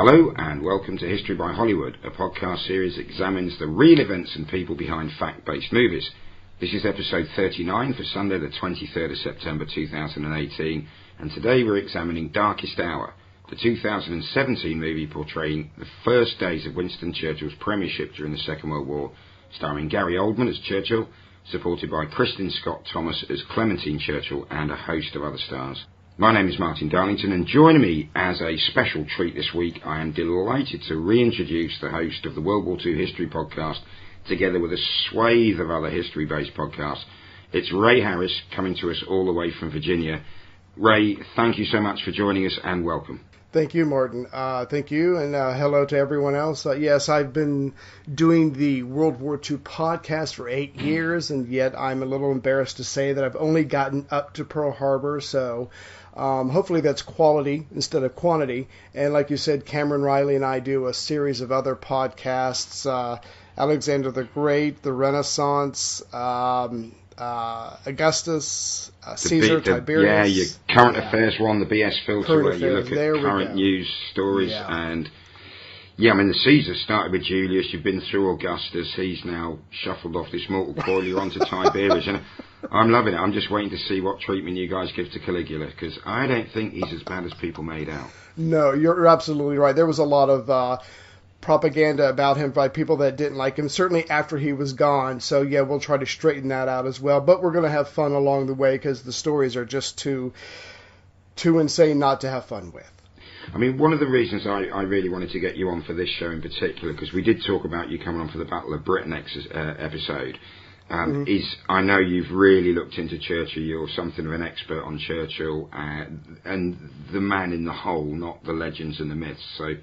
Hello and welcome to History by Hollywood, a podcast series that examines the real events and people behind fact-based movies. This is episode 39 for Sunday the 23rd of September 2018, and today we're examining Darkest Hour, the 2017 movie portraying the first days of Winston Churchill's premiership during the Second World War, starring Gary Oldman as Churchill, supported by Kristin Scott Thomas as Clementine Churchill and a host of other stars. My name is Martin Darlington, and joining me as a special treat this week, I am delighted to reintroduce the host of the World War II History Podcast, together with a swathe of other history-based podcasts. It's Ray Harris, coming to us all the way from Virginia. Ray, thank you so much for joining us, and welcome. Thank you, Martin. Thank you, and hello to everyone else. Yes, I've been doing the World War II podcast for 8 years, and yet I'm a little embarrassed to say that I've only gotten up to Pearl Harbor, so hopefully that's quality instead of quantity. And like you said, Cameron Riley and I do a series of other podcasts, Alexander the Great, the Renaissance, Augustus, Caesar, Tiberius. Yeah, your current affairs one, the BS filter, where you look at current news stories. And yeah, I mean, the Caesar started with Julius, you've been through Augustus, he's now shuffled off this mortal coil, you're on to Tiberius. And I'm loving it. I'm just waiting to see what treatment you guys give to Caligula, because I don't think he's as bad as people made out. No, you're absolutely right. There was a lot of propaganda about him by people that didn't like him, certainly after he was gone. So yeah, we'll try to straighten that out as well. But we're going to have fun along the way, because the stories are just too insane not to have fun with. I mean, one of the reasons I really wanted to get you on for this show in particular, because we did talk about you coming on for the Battle of Britain episode, is I know you've really looked into Churchill. You're something of an expert on Churchill and the man in the whole, not the legends and the myths. So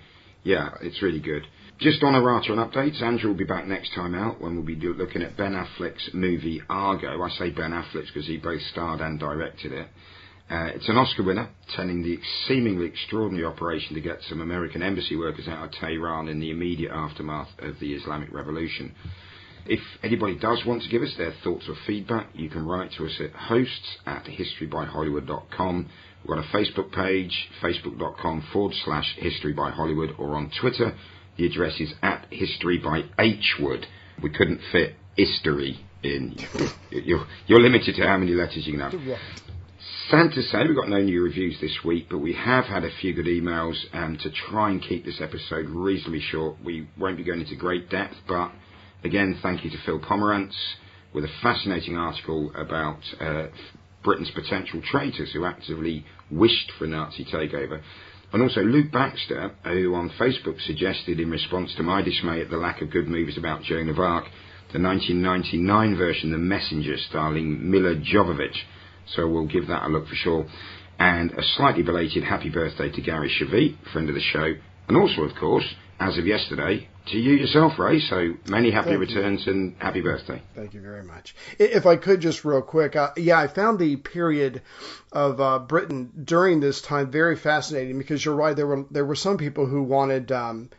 yeah, it's really good. Just on errata and updates, Andrew will be back next time out when we'll be looking at Ben Affleck's movie Argo. I say Ben Affleck's because he both starred and directed it. It's an Oscar winner, telling the seemingly extraordinary operation to get some American embassy workers out of Tehran in the immediate aftermath of the Islamic Revolution. If anybody does want to give us their thoughts or feedback, you can write to us at hosts@historybyhollywood.com. We've got a Facebook page, facebook.com/historybyhollywood, or on Twitter, the address is @historybyhwood. We couldn't fit history in. You're limited to how many letters you can have. Sad to say, we've got no new reviews this week, but we have had a few good emails to try and keep this episode reasonably short. We won't be going into great depth, but again, thank you to Phil Pomerantz with a fascinating article about Britain's potential traitors who actively wished for a Nazi takeover. And also Luke Baxter, who on Facebook suggested, in response to my dismay at the lack of good movies about Joan of Arc, the 1999 version, The Messenger, starring Mila Jovovich. So we'll give that a look for sure. And a slightly belated happy birthday to Gary Chavit, friend of the show. And also, of course, as of yesterday, to you yourself, Ray. So many happy returns and happy birthday. Thank you very much. If I could just real quick, I found the period of Britain during this time very fascinating, because you're right, there were some people who wanted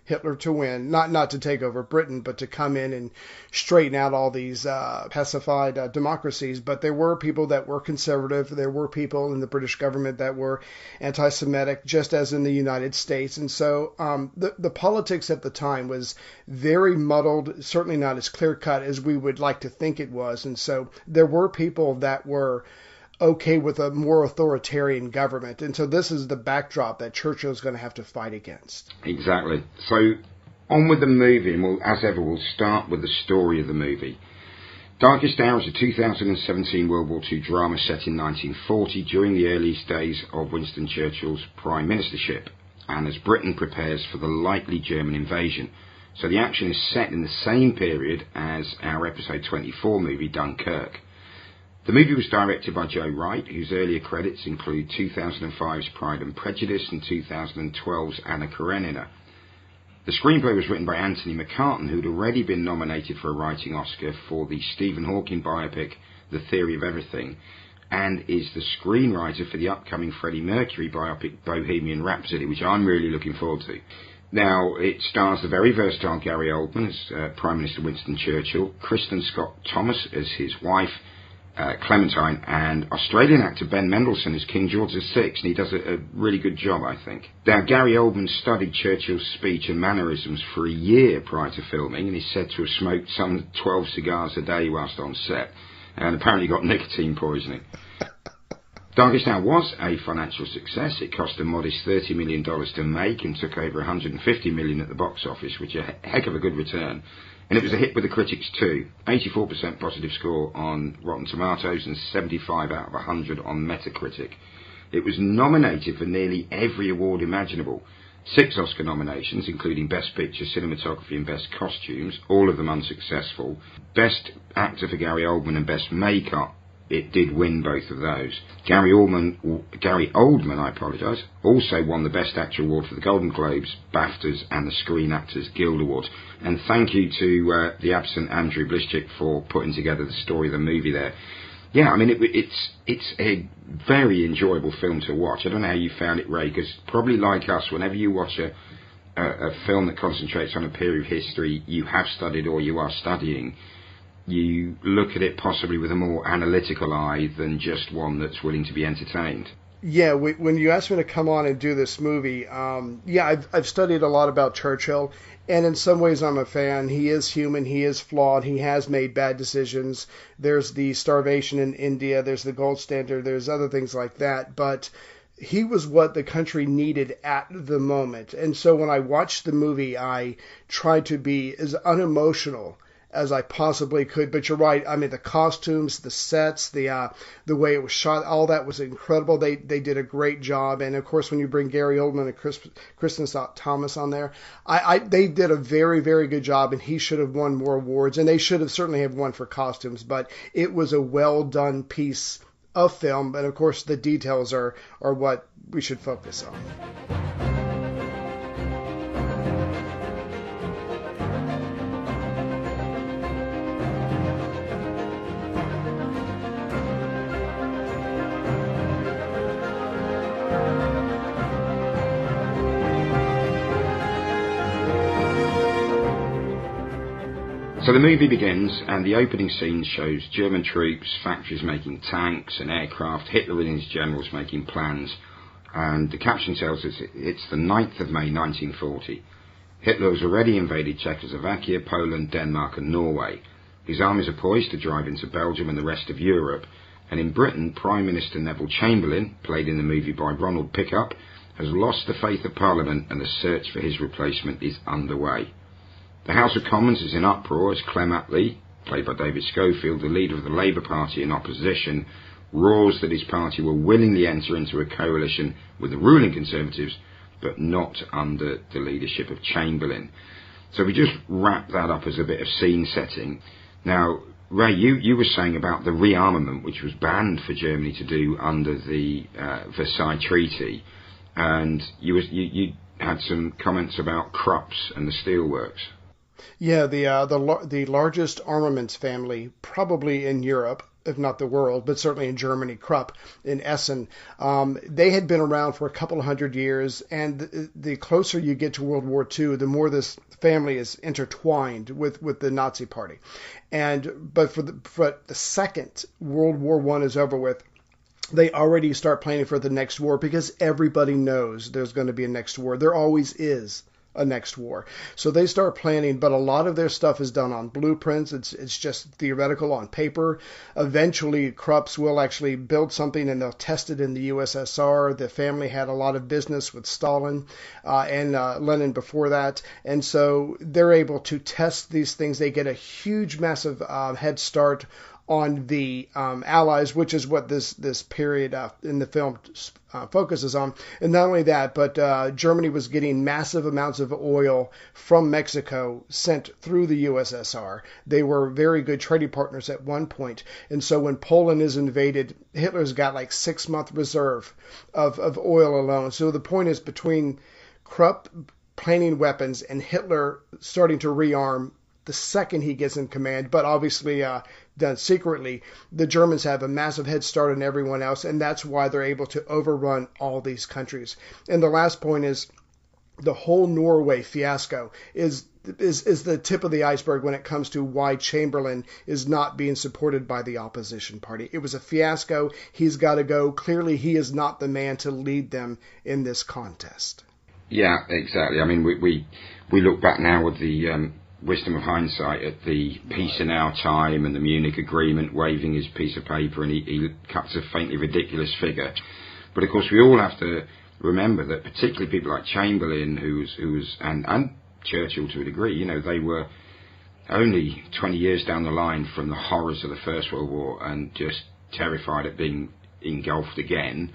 Hitler to win, not to take over Britain, but to come in and straighten out all these pacified democracies. But there were people that were conservative. There were people in the British government that were anti-Semitic, just as in the United States. And so the politics at the time was very muddled, certainly not as clear-cut as we would like to think it was. And so there were people that were okay with a more authoritarian government. And so this is the backdrop that Churchill is going to have to fight against. Exactly. So on with the movie, and as ever, we'll start with the story of the movie. Darkest Hour is a 2017 World War II drama set in 1940 during the earliest days of Winston Churchill's prime ministership, and as Britain prepares for the likely German invasion. So the action is set in the same period as our episode 24 movie Dunkirk. The movie was directed by Joe Wright, whose earlier credits include 2005's Pride and Prejudice and 2012's Anna Karenina. The screenplay was written by Anthony McCartan, who'd already been nominated for a writing Oscar for the Stephen Hawking biopic The Theory of Everything, and is the screenwriter for the upcoming Freddie Mercury biopic Bohemian Rhapsody, which I'm really looking forward to. Now, it stars the very versatile Gary Oldman as Prime Minister Winston Churchill, Kristin Scott Thomas as his wife, Clementine, and Australian actor Ben Mendelsohn as King George VI, and he does a really good job, I think. Now, Gary Oldman studied Churchill's speech and mannerisms for a year prior to filming, and he's said to have smoked some 12 cigars a day whilst on set, and apparently got nicotine poisoning. Darkest Hour was a financial success. It cost a modest $30 million to make and took over $150 million at the box office, which is a heck of a good return. And it was a hit with the critics too. 84% positive score on Rotten Tomatoes and 75 out of 100 on Metacritic. It was nominated for nearly every award imaginable. 6 Oscar nominations, including Best Picture, Cinematography and Best Costumes, all of them unsuccessful. Best Actor for Gary Oldman and Best Makeup. It did win both of those. Gary Oldman, also won the Best Actor Award for the Golden Globes, BAFTAs and the Screen Actors Guild Awards. And thank you to the absent Andrew Blischik for putting together the story of the movie there. Yeah, I mean, it's a very enjoyable film to watch. I don't know how you found it, Ray, because probably like us, whenever you watch a film that concentrates on a period of history you have studied or you are studying, you look at it possibly with a more analytical eye than just one that's willing to be entertained. Yeah, when you asked me to come on and do this movie, I've studied a lot about Churchill, and in some ways I'm a fan. He is human, he is flawed, he has made bad decisions. There's the starvation in India, there's the gold standard, there's other things like that, but he was what the country needed at the moment. And so when I watched the movie, I tried to be as unemotional as I possibly could. But you're right. I mean, the costumes, the sets, the way it was shot, all that was incredible. They did a great job. And of course, when you bring Gary Oldman and Kristen Thomas on there, they did a very, very good job. And he should have won more awards. And they should have certainly have won for costumes. But it was a well done piece of film. And of course, the details are what we should focus on. So the movie begins, and the opening scene shows German troops, factories making tanks and aircraft, Hitler and his generals making plans, and the caption tells us it's the 9th of May 1940. Hitler has already invaded Czechoslovakia, Poland, Denmark and Norway. His armies are poised to drive into Belgium and the rest of Europe, and in Britain, Prime Minister Neville Chamberlain, played in the movie by Ronald Pickup, has lost the faith of Parliament and the search for his replacement is underway. The House of Commons is in uproar as Clem Attlee, played by David Schofield, the leader of the Labour Party in opposition, roars that his party will willingly enter into a coalition with the ruling Conservatives, but not under the leadership of Chamberlain. So we just wrap that up as a bit of scene setting. Now, Ray, you were saying about the rearmament, which was banned for Germany to do under the Versailles Treaty, and you had some comments about Krupp's and the steelworks. Yeah, the largest armaments family probably in Europe, if not the world, but certainly in Germany, Krupp in Essen. They had been around for a couple of hundred years, and the closer you get to World War II, the more this family is intertwined with the Nazi Party. But for the second World War I is over with, they already start planning for the next war because everybody knows there's going to be a next war. There always is a next war. So they start planning, but a lot of their stuff is done on blueprints. It's just theoretical on paper. Eventually, Krupp's will actually build something and they'll test it in the USSR. The family had a lot of business with Stalin and Lenin before that. And so they're able to test these things. They get a huge, massive head start on the Allies, which is what this period in the film focuses on. And not only that, but Germany was getting massive amounts of oil from Mexico sent through the USSR. They were very good trading partners at one point. And so when Poland is invaded, Hitler's got like 6-month reserve of oil alone. So the point is, between Krupp planning weapons and Hitler starting to rearm the second he gets in command, but obviously done secretly, the Germans have a massive head start on everyone else, and that's why they're able to overrun all these countries. And the last point is, the whole Norway fiasco is the tip of the iceberg when it comes to why Chamberlain is not being supported by the opposition party. It was a fiasco. He's got to go. Clearly, he is not the man to lead them in this contest. Yeah, exactly. I mean, we look back now with the wisdom of hindsight at the peace in our time and the Munich Agreement, waving his piece of paper, and he cuts a faintly ridiculous figure. But of course, we all have to remember that particularly people like Chamberlain, who was and Churchill to a degree, they were only 20 years down the line from the horrors of the First World War and just terrified at being engulfed again.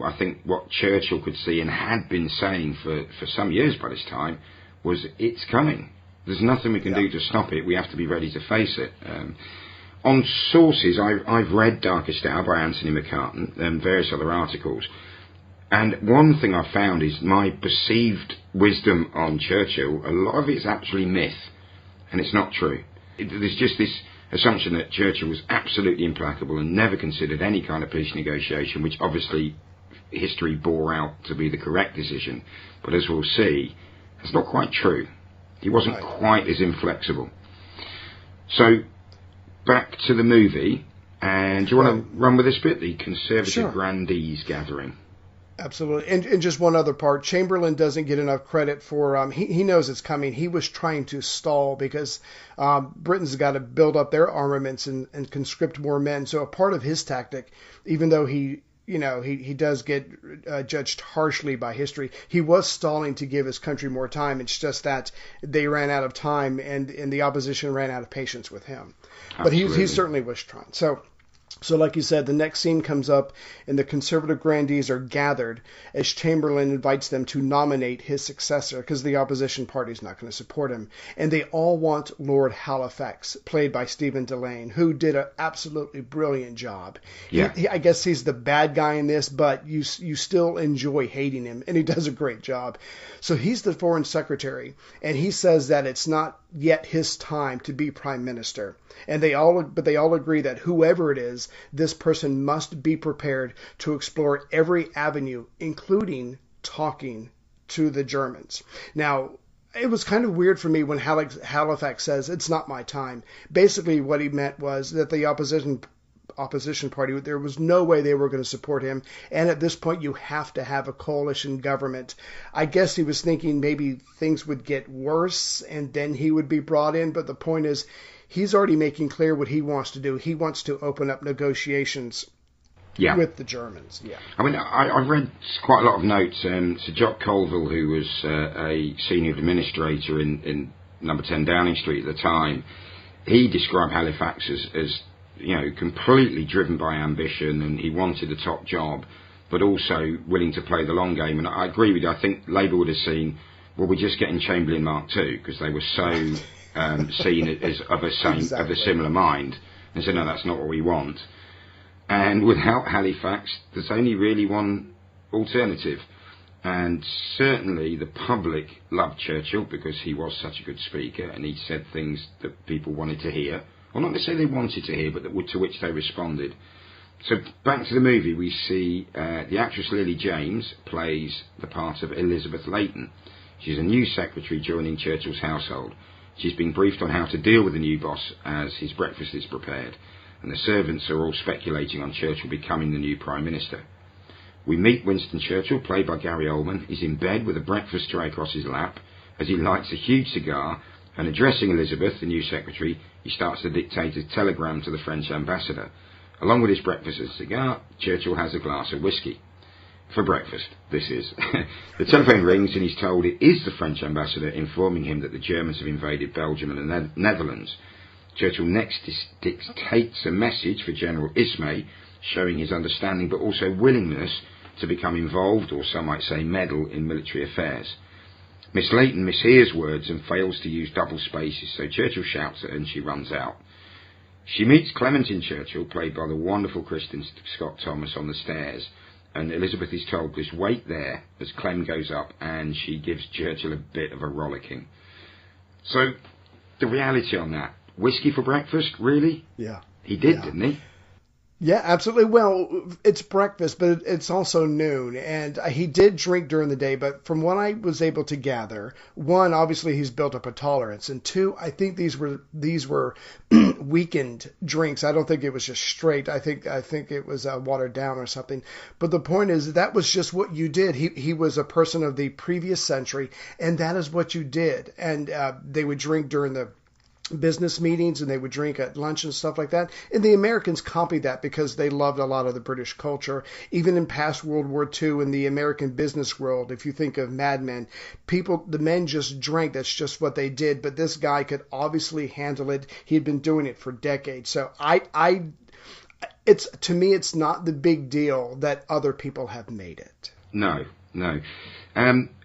I think what Churchill could see and had been saying for some years by this time was, it's coming. There's nothing we can do to stop it. We have to be ready to face it. On sources, I've read Darkest Hour by Anthony McCartan and various other articles. And one thing I found is my perceived wisdom on Churchill, a lot of it's actually myth, and it's not true. There's just this assumption that Churchill was absolutely implacable and never considered any kind of peace negotiation, which obviously history bore out to be the correct decision. But as we'll see, that's not quite true. He wasn't quite as inflexible. So, back to the movie, and do you want to run with this bit, the Conservative Grandees Gathering? Absolutely. And just one other part, Chamberlain doesn't get enough credit for, he knows it's coming. He was trying to stall because Britain's got to build up their armaments and conscript more men. So a part of his tactic, even though he does get judged harshly by history, he was stalling to give his country more time. It's just that they ran out of time and the opposition ran out of patience with him. Absolutely. But he certainly was trying. So like you said, the next scene comes up and the Conservative grandees are gathered as Chamberlain invites them to nominate his successor because the opposition party is not going to support him. And they all want Lord Halifax, played by Stephen Delane, who did an absolutely brilliant job. Yeah. I guess he's the bad guy in this, but you still enjoy hating him, and he does a great job. So he's the foreign secretary, and he says that it's not yet his time to be prime minister. And they all agree that whoever it is, this person must be prepared to explore every avenue, including talking to the Germans. Now, it was kind of weird for me when Halifax says, it's not my time. Basically, what he meant was that the opposition party, there was no way they were going to support him. And at this point, you have to have a coalition government. I guess he was thinking maybe things would get worse and then he would be brought in. But the point is, he's already making clear what he wants to do. He wants to open up negotiations with the Germans. Yeah. I mean, I've read quite a lot of notes. Sir Jock Colville, who was a senior administrator in number 10 Downing Street at the time, he described Halifax as completely driven by ambition, and he wanted the top job, but also willing to play the long game. And I agree with you. I think Labour would have seen, well, we're just getting Chamberlain Mark II, because they were so seen as of a similar mind, and said, no, that's not what we want. And without Halifax, there's only really one alternative. And certainly the public loved Churchill because he was such a good speaker, and he said things that people wanted to hear. Well, not necessarily they wanted to hear, but to which they responded. So back to the movie, we see the actress Lily James plays the part of Elizabeth Leighton. She's a new secretary joining Churchill's household. She's been briefed on how to deal with the new boss as his breakfast is prepared, and the servants are all speculating on Churchill becoming the new Prime Minister. We meet Winston Churchill, played by Gary Oldman. He's in bed with a breakfast tray across his lap as he lights a huge cigar, and addressing Elizabeth, the new secretary, he starts to dictate a telegram to the French ambassador. Along with his breakfast and cigar, Churchill has a glass of whiskey. For breakfast, this is. The telephone rings and he's told it is the French ambassador informing him that the Germans have invaded Belgium and the Netherlands. Churchill next dictates a message for General Ismay, showing his understanding but also willingness to become involved, or some might say meddle, in military affairs. Miss Leighton mishears words and fails to use double spaces, so Churchill shouts at her and she runs out. She meets Clementine Churchill, played by the wonderful Kristen Scott Thomas, on the stairs, and Elizabeth is told just wait there as Clem goes up, and she gives Churchill a bit of a rollicking. So, the reality on that, whiskey for breakfast, really? Yeah. He did, didn't he? Yeah, absolutely. Well, it's breakfast, but it's also noon, and he did drink during the day. But from what I was able to gather, one, obviously he's built up a tolerance, and two, I think these were weakened drinks. I don't think it was just straight. I think it was watered down or something. But the point is that was just what you did. He was a person of the previous century, and that is what you did. And they would drink during the business meetings, and they would drink at lunch and stuff like that. And the Americans copied that because they loved a lot of the British culture. Even in past World War II, in the American business world, if you think of Mad Men, the men just drank. That's just what they did. But this guy could obviously handle it. He had been doing it for decades. So to me, it's not the big deal that other people have made it. No, no.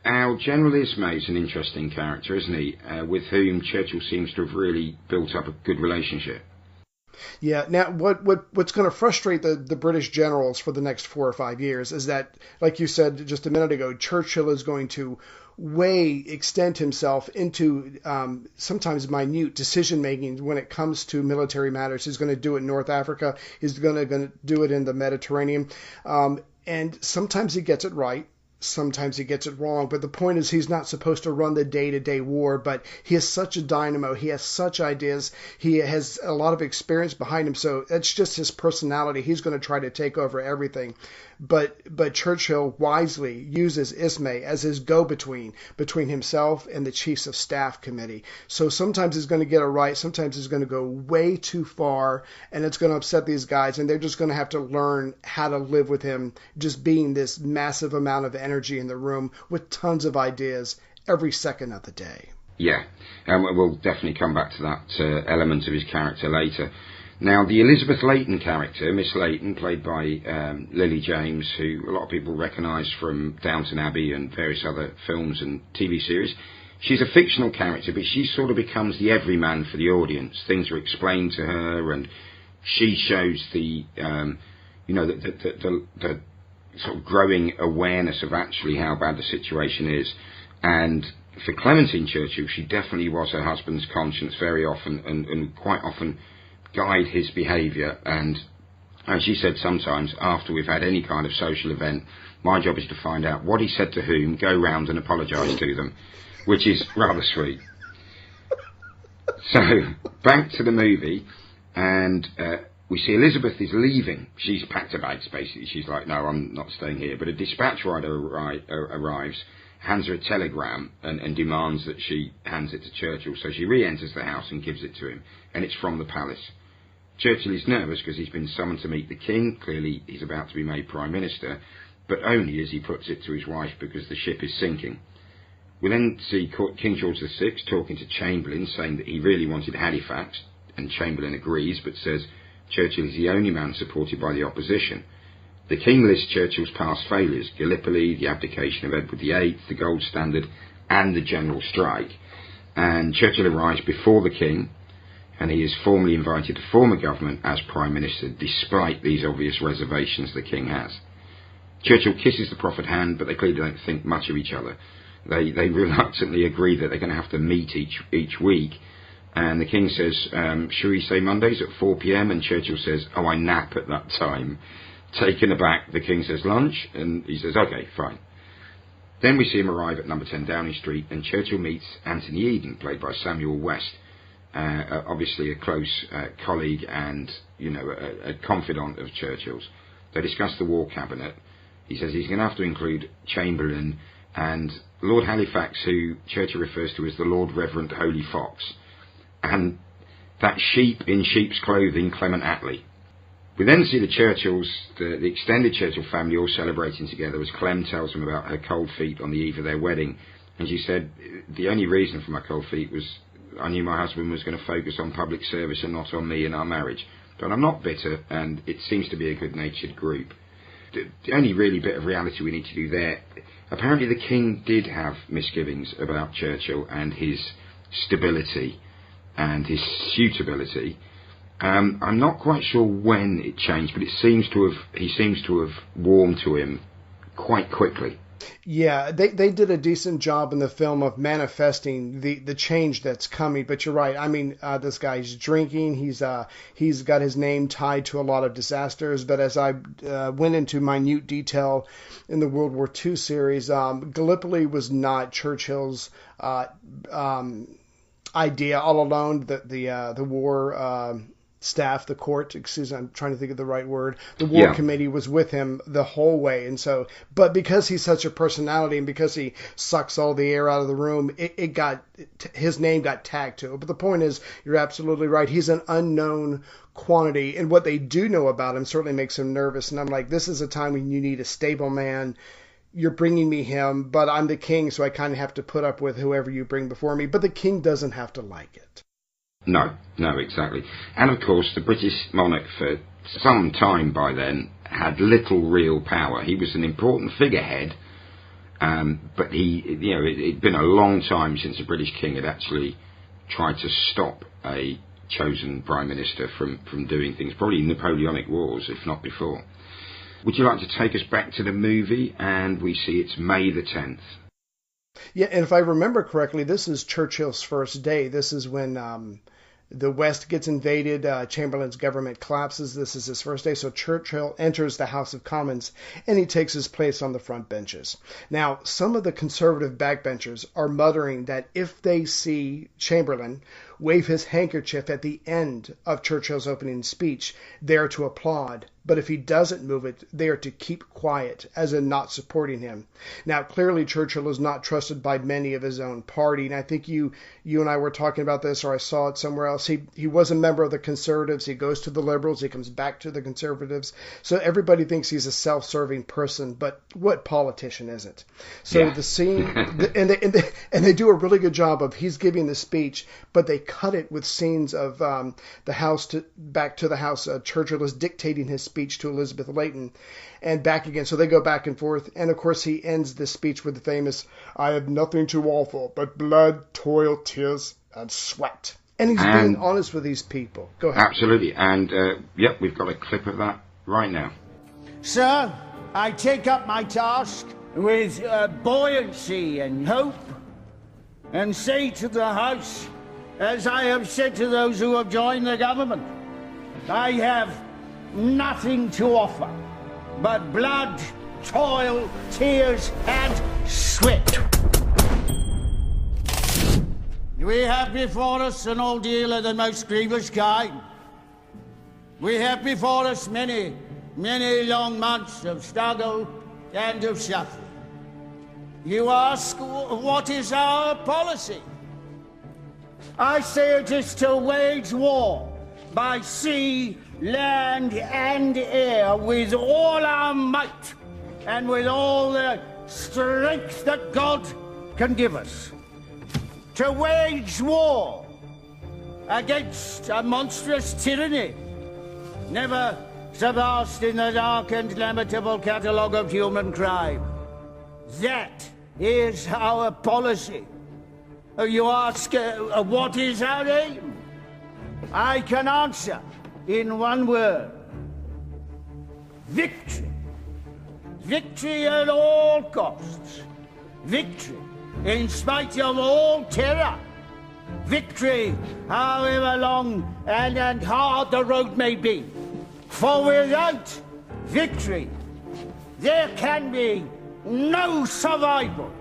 Our General Ismay is an interesting character, isn't he? With whom Churchill seems to have really built up a good relationship. Yeah. Now, what's going to frustrate the British generals for the next 4 or 5 years is that, like you said just a minute ago, Churchill is going to extend himself into sometimes minute decision making when it comes to military matters. He's going to do it in North Africa. He's going to do it in the Mediterranean, and sometimes he gets it right. Sometimes he gets it wrong, but the point is he's not supposed to run the day-to-day war, but he is such a dynamo. He has such ideas. He has a lot of experience behind him, so it's just his personality. He's going to try to take over everything. But Churchill wisely uses Ismay as his go-between between himself and the Chiefs of Staff Committee. So sometimes he's going to get it right, sometimes he's going to go way too far, and it's going to upset these guys, and they're just going to have to learn how to live with him just being this massive amount of energy in the room with tons of ideas every second of the day. Yeah, we'll definitely come back to that element of his character later. Now, the Elizabeth Layton character, Miss Layton, played by Lily James, who a lot of people recognise from Downton Abbey and various other films and TV series, she's a fictional character, but she sort of becomes the everyman for the audience. Things are explained to her, and she shows the sort of growing awareness of actually how bad the situation is. And for Clementine Churchill, she definitely was her husband's conscience very often, and quite often guide his behaviour. And as she said, sometimes after we've had any kind of social event, my job is to find out what he said to whom, go round and apologise to them, which is rather sweet. So back to the movie, and we see Elizabeth is leaving. She's packed her bags, basically. She's like, no, I'm not staying here. But a dispatch rider arrives, hands her a telegram, and demands that she hands it to Churchill. So she re-enters the house and gives it to him, and it's from the palace. Churchill is nervous because he's been summoned to meet the king. Clearly he's about to be made Prime Minister, but only, as he puts it to his wife, because the ship is sinking. We then see King George VI talking to Chamberlain, saying that he really wanted Halifax, and Chamberlain agrees, but says Churchill is the only man supported by the opposition. The king lists Churchill's past failures: Gallipoli, the abdication of Edward VIII, the gold standard, and the general strike. And Churchill arrives before the king, and he is formally invited to form a government as Prime Minister, despite these obvious reservations the king has. Churchill kisses the proffered hand, but they clearly don't think much of each other. They reluctantly agree that they're going to have to meet each week. And the king says, shall we say Mondays at 4 p.m? And Churchill says, oh, I nap at that time. Taken aback, the king says lunch, and he says, okay, fine. Then we see him arrive at number 10 Downing Street, and Churchill meets Anthony Eden, played by Samuel West, obviously a close colleague and, a confidant of Churchill's. They discuss the war cabinet. He says he's going to have to include Chamberlain and Lord Halifax, who Churchill refers to as the Lord Reverend Holy Fox, and that sheep in sheep's clothing, Clement Attlee. We then see the Churchills, the extended Churchill family, all celebrating together as Clem tells them about her cold feet on the eve of their wedding. And she said, the only reason for my cold feet was I knew my husband was going to focus on public service and not on me and our marriage. But I'm not bitter, and it seems to be a good-natured group. The only really bit of reality we need to do there, apparently the king did have misgivings about Churchill and his stability and his suitability. I'm not quite sure when it changed, but he seems to have warmed to him quite quickly. Yeah, they did a decent job in the film of manifesting the change that's coming. But you're right. I mean, this guy's drinking. He's got his name tied to a lot of disasters. But as I went into minute detail in the World War II series, Gallipoli was not Churchill's idea all alone. The war. Staff, the court, excuse me, I'm trying to think of the right word. The war committee was with him the whole way. And so, but because he's such a personality and because he sucks all the air out of the room, his name got tagged to it. But the point is, you're absolutely right. He's an unknown quantity. And what they do know about him certainly makes him nervous. And I'm like, this is a time when you need a stable man. You're bringing me him, but I'm the king, so I kind of have to put up with whoever you bring before me. But the king doesn't have to like it. No, exactly. And of course, the British monarch for some time by then had little real power. He was an important figurehead, but it'd been a long time since a British king had actually tried to stop a chosen prime minister from doing things, probably Napoleonic Wars, if not before. Would you like to take us back to the movie? And we see it's May the 10th. Yeah, and if I remember correctly, this is Churchill's first day. This is when the West gets invaded, Chamberlain's government collapses. This is his first day. So Churchill enters the House of Commons and he takes his place on the front benches. Now, some of the conservative backbenchers are muttering that if they see Chamberlain wave his handkerchief at the end of Churchill's opening speech, they are to applaud. But if he doesn't move it, they are to keep quiet, as in not supporting him. Now, clearly, Churchill is not trusted by many of his own party. And I think you and I were talking about this, or I saw it somewhere else. He was a member of the Conservatives. He goes to the Liberals. He comes back to the Conservatives. So everybody thinks he's a self-serving person. But what politician isn't? So the scene, and they do a really good job of he's giving the speech, but they cut it with scenes of the House back to the House. Churchill is dictating his speech to Elizabeth Leighton and back again. So they go back and forth. And of course, he ends the speech with the famous, "I have nothing to offer but blood, toil, tears, and sweat." And he's being honest with these people. Go ahead. Absolutely. And, we've got a clip of that right now. Sir, I take up my task with buoyancy and hope and say to the House, as I have said to those who have joined the government, I have nothing to offer but blood, toil, tears, and sweat. We have before us an ordeal of the most grievous kind. We have before us many, many long months of struggle and of suffering. You ask, what is our policy? I say it is to wage war by sea, land, and air with all our might and with all the strength that God can give us. To wage war against a monstrous tyranny never surpassed in the dark and lamentable catalogue of human crime. That is our policy. You ask, what is our aim? I can answer in one word: victory. Victory at all costs. Victory in spite of all terror. Victory, however long and hard the road may be. For without victory, there can be no survival.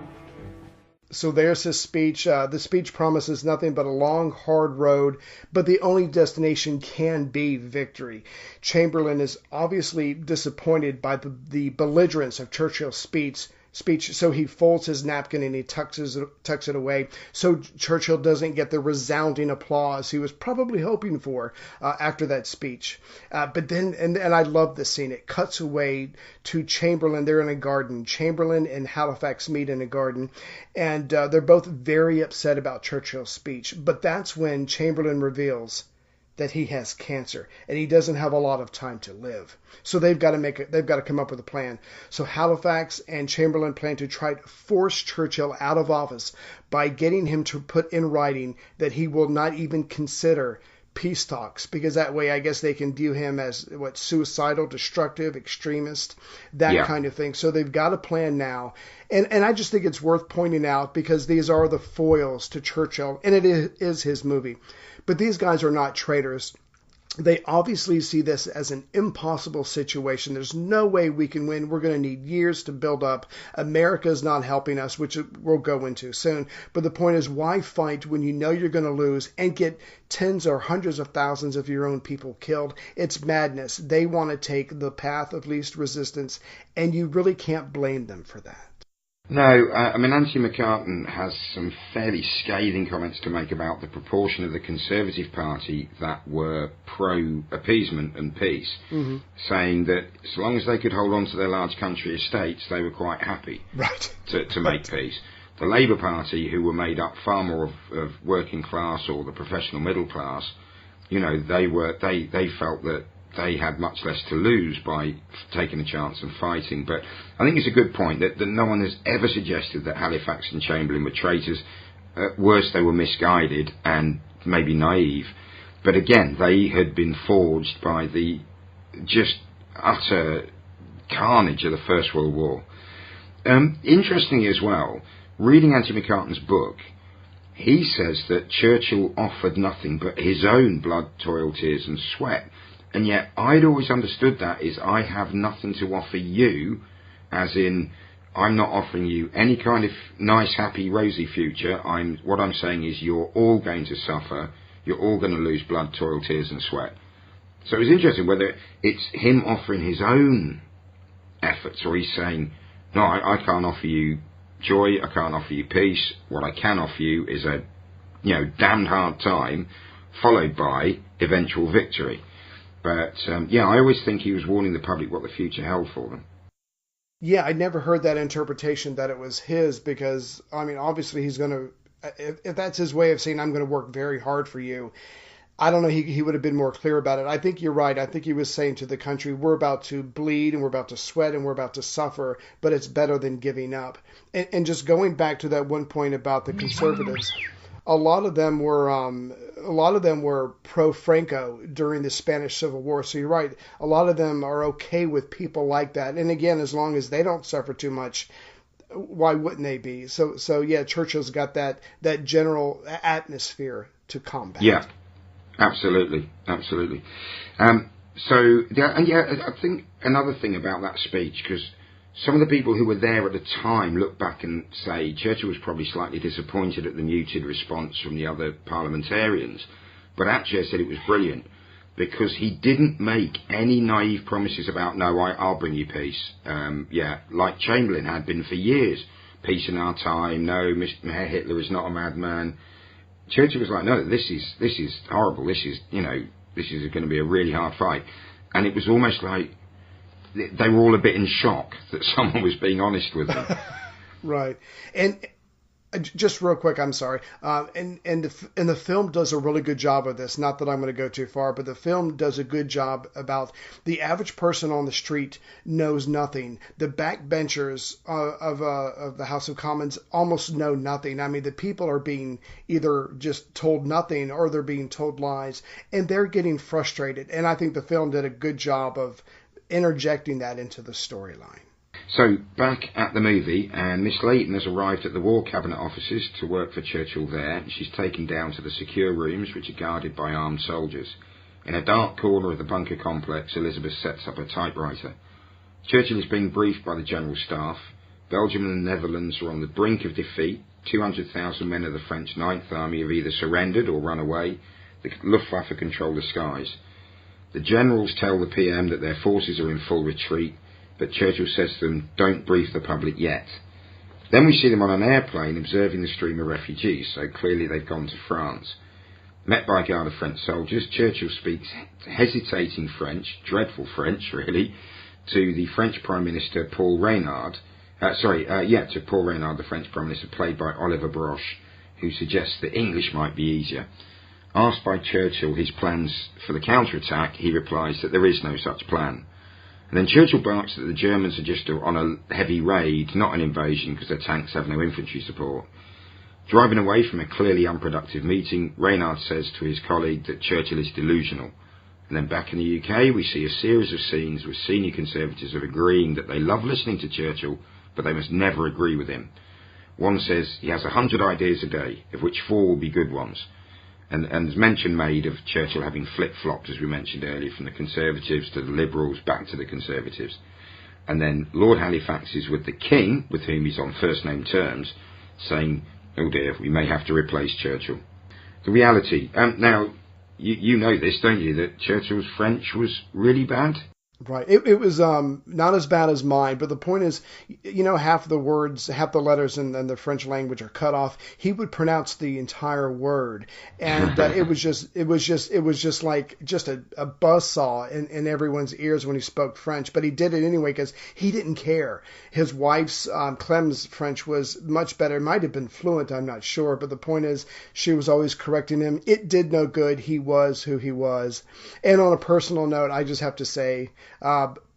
So there's his speech. The speech promises nothing but a long, hard road, but the only destination can be victory. Chamberlain is obviously disappointed by the belligerence of Churchill's speech, so he folds his napkin and he tucks it away, so Churchill doesn't get the resounding applause he was probably hoping for after that speech. But then, and I love this scene, it cuts away to Chamberlain. They're in a garden. Chamberlain and Halifax meet in a garden, and they're both very upset about Churchill's speech. But that's when Chamberlain reveals that he has cancer and he doesn't have a lot of time to live. So they've got to come up with a plan. So Halifax and Chamberlain plan to try to force Churchill out of office by getting him to put in writing that he will not even consider peace talks, because that way I guess they can view him as suicidal, destructive, extremist, that kind of thing. So they've got a plan now. And I just think it's worth pointing out, because these are the foils to Churchill, and it is his movie. But these guys are not traitors. They obviously see this as an impossible situation. There's no way we can win. We're going to need years to build up. America's not helping us, which we'll go into soon. But the point is, why fight when you know you're going to lose and get tens or hundreds of thousands of your own people killed? It's madness. They want to take the path of least resistance, and you really can't blame them for that. No, I mean, Anthony McCartan has some fairly scathing comments to make about the proportion of the Conservative Party that were pro-appeasement and peace, saying that as long as they could hold on to their large country estates, they were quite happy to make peace. The Labour Party, who were made up far more of working class or the professional middle class, you know, they felt that they had much less to lose by taking a chance and fighting. But I think it's a good point that no one has ever suggested that Halifax and Chamberlain were traitors. At worst, they were misguided and maybe naive. But again, they had been forged by the just utter carnage of the First World War. Interestingly as well, reading Anthony McCartan's book, he says that Churchill offered nothing but his own blood, toil, tears and sweat. And yet I'd always understood that is I have nothing to offer you, as in I'm not offering you any kind of nice, happy, rosy future. What I'm saying is you're all going to suffer. You're all going to lose blood, toil, tears and sweat. So it's interesting whether it's him offering his own efforts or he's saying, no, I can't offer you joy. I can't offer you peace. What I can offer you is a, damned hard time followed by eventual victory. But, I always think he was warning the public what the future held for them. Yeah, I'd never heard that interpretation that it was his, because, I mean, obviously he's going to, if that's his way of saying, I'm going to work very hard for you, I don't know, he would have been more clear about it. I think you're right. I think he was saying to the country, we're about to bleed and we're about to sweat and we're about to suffer, but it's better than giving up. And just going back to that one point about the conservatives, a lot of them were pro-Franco during the Spanish Civil War. So you're right. A lot of them are okay with people like that. And again, as long as they don't suffer too much, why wouldn't they be? So yeah, Churchill's got that general atmosphere to combat. Yeah, absolutely. I think another thing about that speech, because some of the people who were there at the time look back and say Churchill was probably slightly disappointed at the muted response from the other parliamentarians. But actually I said it was brilliant because he didn't make any naive promises about, no, I'll bring you peace. Like Chamberlain had been for years. Peace in our time. No, Herr Hitler is not a madman. Churchill was like, no, this is horrible. This is going to be a really hard fight. And it was almost like they were all a bit in shock that someone was being honest with them. Right. And just real quick, I'm sorry. And the film does a really good job of this. Not that I'm going to go too far, but the film does a good job about the average person on the street knows nothing. The backbenchers of the House of Commons almost know nothing. I mean, the people are being either just told nothing or they're being told lies, and they're getting frustrated. And I think the film did a good job of interjecting that into the storyline. So, back at the movie, and Miss Layton has arrived at the War Cabinet offices to work for Churchill there. She's taken down to the secure rooms, which are guarded by armed soldiers. In a dark corner of the bunker complex, Elizabeth sets up a typewriter. Churchill is being briefed by the General Staff. Belgium and the Netherlands are on the brink of defeat. 200,000 men of the French Ninth Army have either surrendered or run away. The Luftwaffe control the skies. The generals tell the PM that their forces are in full retreat, but Churchill says to them, don't brief the public yet. Then we see them on an airplane observing the stream of refugees, so clearly they've gone to France. Met by a guard of French soldiers, Churchill speaks hesitating French, dreadful French really, to the French Prime Minister Paul Reynard, to Paul Reynard, the French Prime Minister, played by Oliver Broche, who suggests that English might be easier. Asked by Churchill his plans for the counterattack, he replies that there is no such plan. And then Churchill barks that the Germans are just on a heavy raid, not an invasion, because their tanks have no infantry support. Driving away from a clearly unproductive meeting, Reynard says to his colleague that Churchill is delusional. And then back in the UK, we see a series of scenes with senior Conservatives agreeing that they love listening to Churchill, but they must never agree with him. One says he has 100 ideas a day, of which 4 will be good ones. And there's mention made of Churchill having flip-flopped, as we mentioned earlier, from the Conservatives to the Liberals, back to the Conservatives. And then Lord Halifax is with the King, with whom he's on first-name terms, saying, oh dear, we may have to replace Churchill. The reality, now, you know this, don't you, that Churchill's French was really bad? Right. It was not as bad as mine, but the point is, you know, half the words, half the letters in the French language are cut off. He would pronounce the entire word, and it was just like a buzzsaw in everyone's ears when he spoke French. But he did it anyway because he didn't care. His wife's Clem's French was much better. It might have been fluent, I'm not sure, but the point is, she was always correcting him. It did no good. He was who he was. And on a personal note, I just have to say,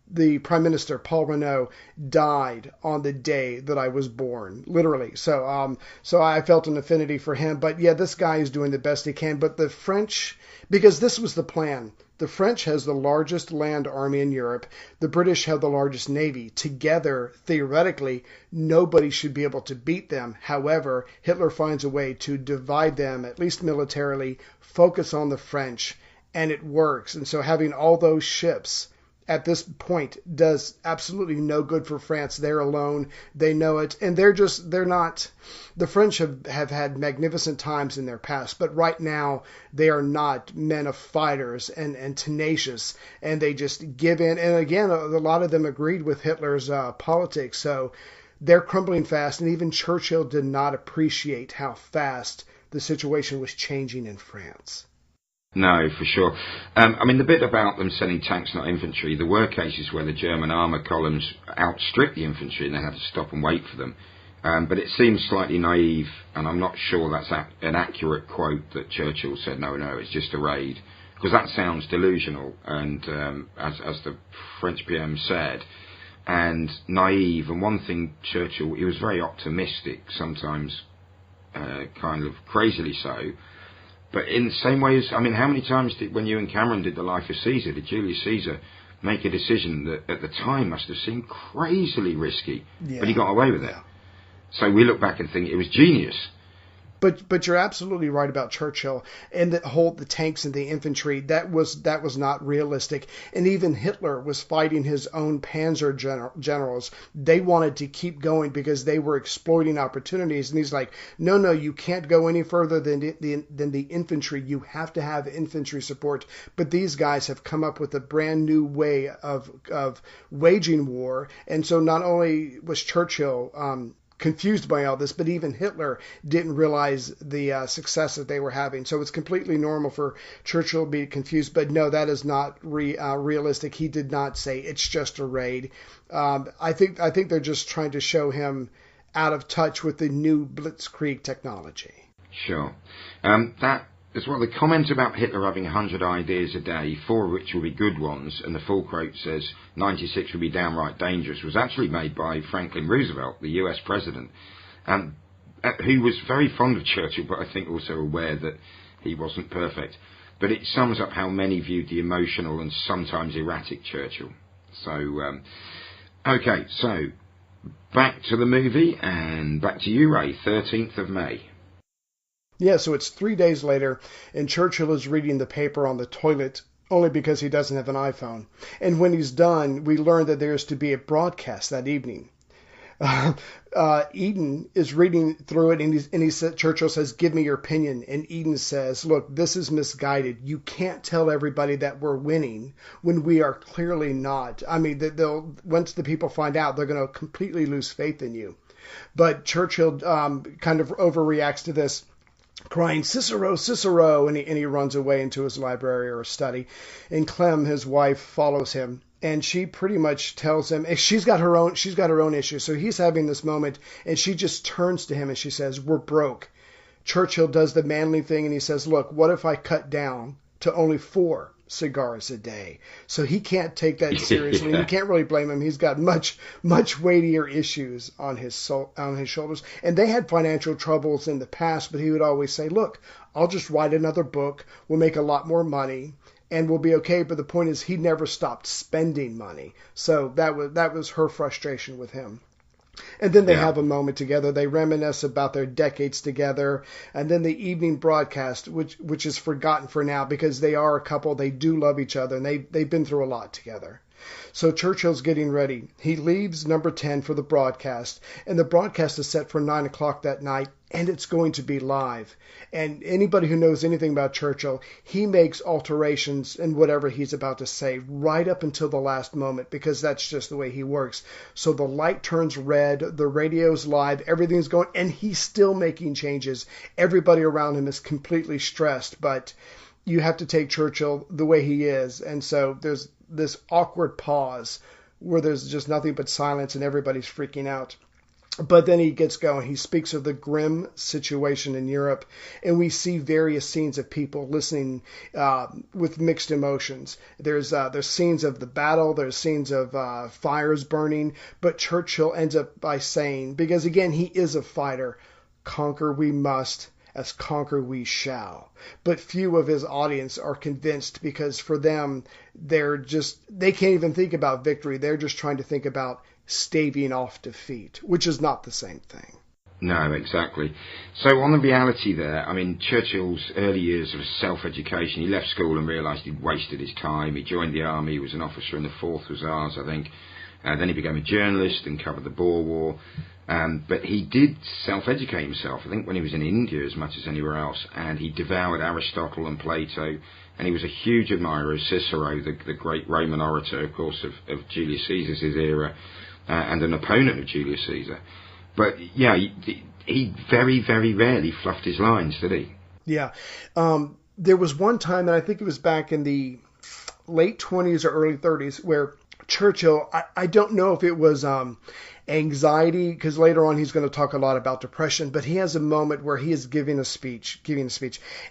the Prime Minister, Paul Renault, died on the day that I was born, literally. So I felt an affinity for him. But yeah, this guy is doing the best he can. But the French, because this was the plan. The French has the largest land army in Europe. The British have the largest navy. Together, theoretically, nobody should be able to beat them. However, Hitler finds a way to divide them, at least militarily, focus on the French, and it works. And so having all those ships at this point does absolutely no good for France. They're alone. They know it. And they're not, the French have had magnificent times in their past, but right now they are not men of fighters and tenacious, and they just give in. And again, a lot of them agreed with Hitler's politics. So they're crumbling fast. And even Churchill did not appreciate how fast the situation was changing in France. No, for sure. I mean, the bit about them sending tanks, not infantry, there were cases where the German armour columns outstripped the infantry and they had to stop and wait for them. But it seems slightly naive, and I'm not sure that's an accurate quote that Churchill said, no, it's just a raid. Because that sounds delusional, and as the French PM said, and naive. And one thing, Churchill, he was very optimistic, sometimes kind of crazily so. But in the same way as, I mean, how many times when you and Cameron did The Life of Caesar, did Julius Caesar make a decision that at the time must have seemed crazily risky, but he got away with it? Yeah. So we look back and think it was genius. But you're absolutely right about Churchill and the tanks and the infantry. That was not realistic. And even Hitler was fighting his own panzer generals. They wanted to keep going because they were exploiting opportunities. And he's like, no, you can't go any further than the infantry. You have to have infantry support. But these guys have come up with a brand new way of waging war. And so not only was Churchill confused by all this, but even Hitler didn't realize the success that they were having. So it's completely normal for Churchill to be confused, but no, that is not realistic. He did not say it's just a raid. I think they're just trying to show him out of touch with the new blitzkrieg technology. Sure. That as well, the comment about Hitler having 100 ideas a day, 4 of which will be good ones, and the full quote says 96 would be downright dangerous, was actually made by Franklin Roosevelt, the US president, who was very fond of Churchill, but I think also aware that he wasn't perfect. But it sums up how many viewed the emotional and sometimes erratic Churchill. So, okay, so back to the movie, and back to you, Ray, 13th of May. Yeah, so it's 3 days later, and Churchill is reading the paper on the toilet only because he doesn't have an iPhone. And when he's done, we learn that there's to be a broadcast that evening. Eden is reading through it, and Churchill says, give me your opinion. And Eden says, look, this is misguided. You can't tell everybody that we're winning when we are clearly not. I mean, once the people find out, they're going to completely lose faith in you. But Churchill kind of overreacts to this, crying, Cicero, Cicero, and he runs away into his library or study. And Clem, his wife, follows him, and she pretty much tells him she's got her own issue. So he's having this moment, and she just turns to him and she says, we're broke. Churchill does the manly thing, and he says, look, what if I cut down to only 4? cigars a day. So he can't take that seriously. You can't really blame him. He's got much weightier issues on his shoulders. And they had financial troubles in the past, but he would always say, look, I'll just write another book. We'll make a lot more money and we'll be okay. But the point is, he never stopped spending money. So that was her frustration with him. And then they have a moment together. They reminisce about their decades together. And then the evening broadcast, which is forgotten for now because they are a couple. They do love each other, and they've been through a lot together. So Churchill's getting ready. He leaves number 10 for the broadcast, and the broadcast is set for 9 o'clock that night, and it's going to be live. And anybody who knows anything about Churchill, he makes alterations in whatever he's about to say right up until the last moment, because that's just the way he works. So the light turns red, the radio's live, everything's going, and he's still making changes. Everybody around him is completely stressed, but you have to take Churchill the way he is. And so there's this awkward pause where there's just nothing but silence and everybody's freaking out. But then he gets going. He speaks of the grim situation in Europe, and we see various scenes of people listening with mixed emotions. There's scenes of the battle. There's scenes of fires burning. But Churchill ends up by saying, because again, he is a fighter, conquer we must, as conquer we shall. But few of his audience are convinced, because for them, they can't even think about victory. They're just trying to think about staving off defeat, which is not the same thing. No, exactly. So on the reality there, I mean, Churchill's early years of self-education, he left school and realised he'd wasted his time. He joined the army, he was an officer in the 4th Hussars, I think. Then he became a journalist and covered the Boer War. But he did self-educate himself, I think, when he was in India as much as anywhere else. And he devoured Aristotle and Plato. And he was a huge admirer of Cicero, the great Roman orator, of course, of Julius Caesar's era, and an opponent of Julius Caesar. But, yeah, he very, very rarely fluffed his lines, did he? Yeah. There was one time, and I think it was back in the late 20s or early 30s, where Churchill, I don't know if it was anxiety, because later on he's going to talk a lot about depression, but he has a moment where he is giving a speech,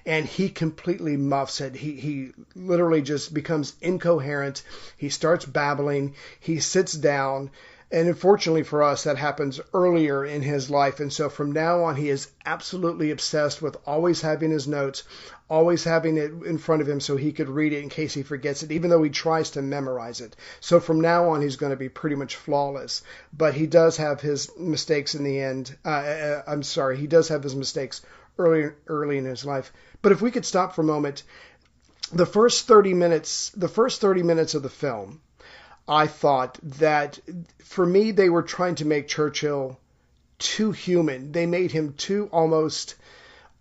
and he completely muffs it. He literally just becomes incoherent. He starts babbling. He sits down. And unfortunately for us, that happens earlier in his life. And so from now on, he is absolutely obsessed with always having his notes, always having it in front of him so he could read it in case he forgets it, even though he tries to memorize it. So from now on, he's going to be pretty much flawless. But he does have his mistakes in the end. He does have his mistakes early in his life. But if we could stop for a moment, the first 30 minutes of the film, I thought that, for me, they were trying to make Churchill too human. They made him too almost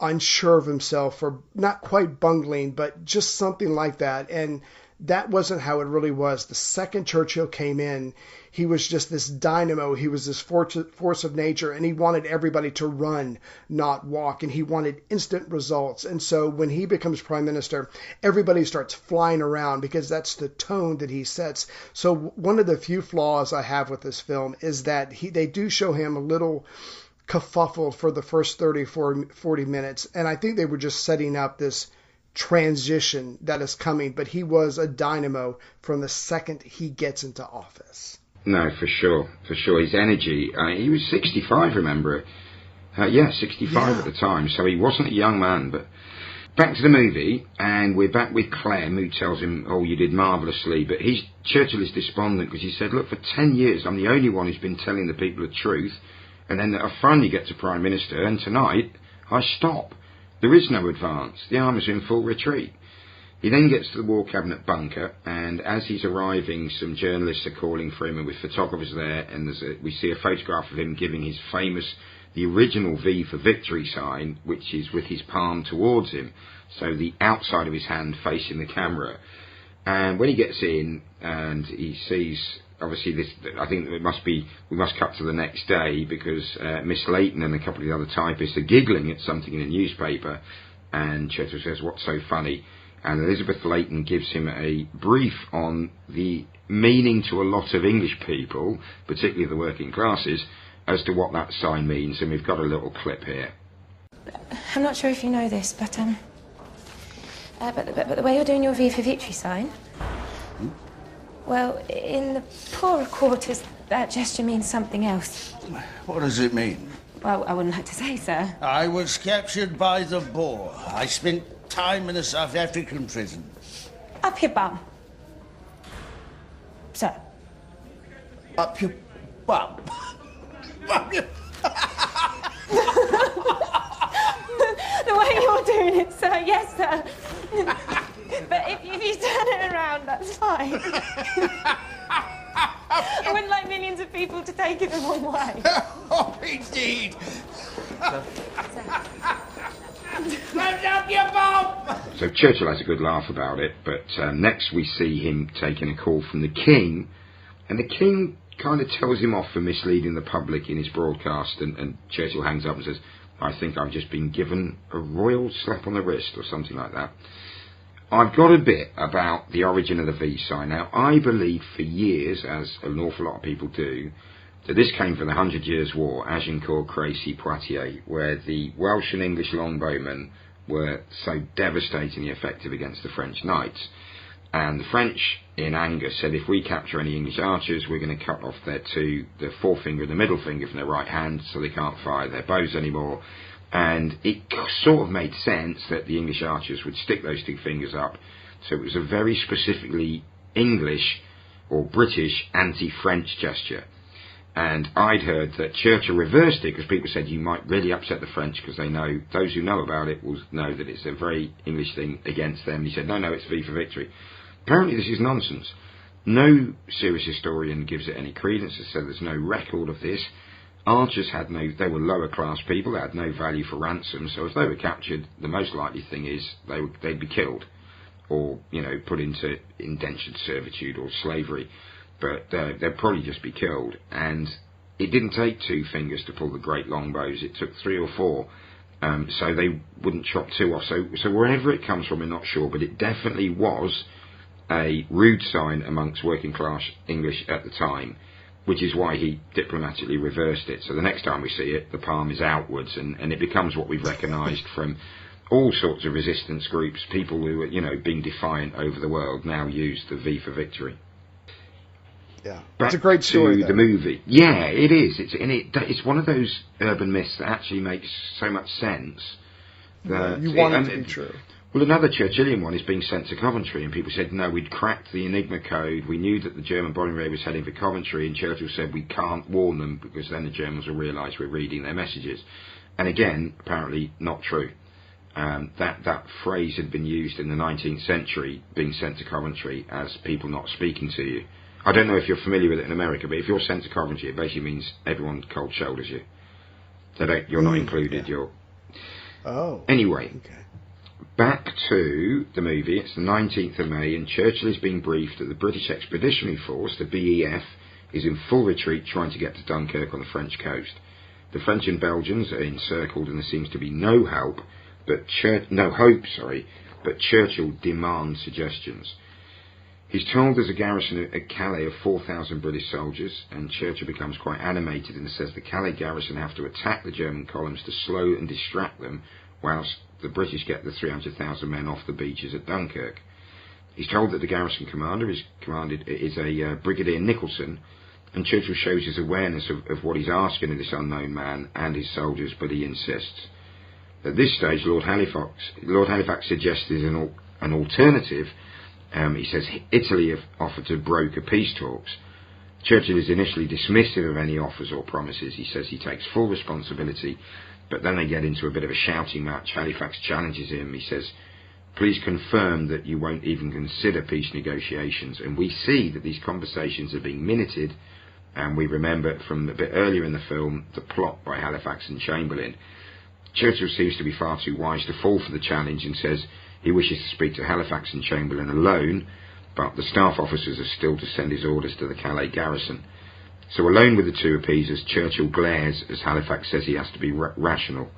unsure of himself, or not quite bungling, but just something like that. And that wasn't how it really was. The second Churchill came in, he was just this dynamo. He was this force of nature, and he wanted everybody to run, not walk, and he wanted instant results. And so when he becomes prime minister, everybody starts flying around, because that's the tone that he sets. So one of the few flaws I have with this film is that they do show him a little kerfuffled for the first 30, 40 minutes, and I think they were just setting up this transition that is coming, but he was a dynamo from the second he gets into office. No, for sure. His energy, he was 65, remember? 65 at the time, so he wasn't a young man. But back to the movie, and we're back with Clem, who tells him, oh, you did marvellously, but Churchill is despondent, because he said, look, for 10 years I'm the only one who's been telling the people the truth, and then I finally get to Prime Minister, and tonight I stop. There is no advance. The army's in full retreat. He then gets to the War Cabinet bunker, and as he's arriving, some journalists are calling for him, and with photographers there, and we see a photograph of him giving his famous, the original V for victory sign, which is with his palm towards him, so the outside of his hand facing the camera. And when he gets in, and he sees, obviously this, I think we must cut to the next day, because Miss Layton and a couple of the other typists are giggling at something in a newspaper, and Churchill says, what's so funny? And Elizabeth Layton gives him a brief on the meaning to a lot of English people, particularly the working classes, as to what that sign means, and we've got a little clip here. I'm not sure if you know this, but But the way you're doing your V for Victory sign... Well, in the poorer quarters, that gesture means something else. What does it mean? Well, I wouldn't like to say, sir. I was captured by the Boer. I spent time in a South African prison. Up your bum. Sir. Up your bum. Up your... The way you're doing it, sir, yes, sir. But if you turn it around, that's fine. I wouldn't like millions of people to take it the wrong way. Oh, indeed. Lift up your bum! So Churchill has a good laugh about it, but next we see him taking a call from the King, and the King kind of tells him off for misleading the public in his broadcast, and Churchill hangs up and says, I think I've just been given a royal slap on the wrist, or something like that. I've got a bit about the origin of the V sign. Now, I believe for years, as an awful lot of people do, that this came from the 100 Years' War, Agincourt, Crécy, Poitiers, where the Welsh and English longbowmen were so devastatingly effective against the French knights. And the French, in anger, said if we capture any English archers, we're going to cut off the forefinger and the middle finger from their right hand, so they can't fire their bows anymore. And it sort of made sense that the English archers would stick those two fingers up. So it was a very specifically English or British anti-French gesture. And I'd heard that Churchill reversed it because people said you might really upset the French because they know, those who know about it will know that it's a very English thing against them. And he said, no, it's V for Victory. Apparently this is nonsense. No serious historian gives it any credence. They said there's no record of this. Archers they were lower class people, they had no value for ransom, so if they were captured, the most likely thing is they'd be killed, or, put into indentured servitude or slavery, but they'd probably just be killed. And it didn't take 2 fingers to pull the great longbows, it took 3 or 4, so they wouldn't chop 2 off. So wherever it comes from, we're not sure, but it definitely was a rude sign amongst working class English at the time, which is why he diplomatically reversed it. So the next time we see it, the palm is outwards, and it becomes what we've recognised from all sorts of resistance groups. People who are, being defiant over the world now use the V for Victory. Yeah, Back it's a great story. to the movie. Yeah, it is. It's one of those urban myths that actually makes so much sense. That you want it to be true. Well, another Churchillian one is being sent to Coventry, and people said, no, we'd cracked the Enigma code, we knew that the German bombing raid was heading for Coventry, and Churchill said we can't warn them because then the Germans will realise we're reading their messages. And again, apparently not true. That phrase had been used in the 19th century, being sent to Coventry, as people not speaking to you. I don't know if you're familiar with it in America, but if you're sent to Coventry, it basically means everyone cold shoulders you. You're not included, yeah. Anyway. Okay. Back to the movie. It's the 19th of May, and Churchill is being briefed that the British Expeditionary Force, the BEF, is in full retreat trying to get to Dunkirk on the French coast. The French and Belgians are encircled, and there seems to be no hope, but Churchill demands suggestions. He's told there's a garrison at Calais of 4,000 British soldiers, and Churchill becomes quite animated and says the Calais garrison have to attack the German columns to slow and distract them, whilst the British get the 300,000 men off the beaches at Dunkirk. He's told that the garrison commander is a Brigadier Nicholson, and Churchill shows his awareness of what he's asking of this unknown man and his soldiers, but he insists. At this stage, Lord Halifax suggested an alternative. He says Italy have offered to broker peace talks. Churchill is initially dismissive of any offers or promises. He says he takes full responsibility, but then they get into a bit of a shouting match. Halifax challenges him. He says, please confirm that you won't even consider peace negotiations. And we see that these conversations are being minuted, and we remember from a bit earlier in the film the plot by Halifax and Chamberlain. Churchill seems to be far too wise to fall for the challenge and says he wishes to speak to Halifax and Chamberlain alone, but the staff officers are still to send his orders to the Calais garrison. So alone with the two appeasers, Churchill glares as Halifax says he has to be rational.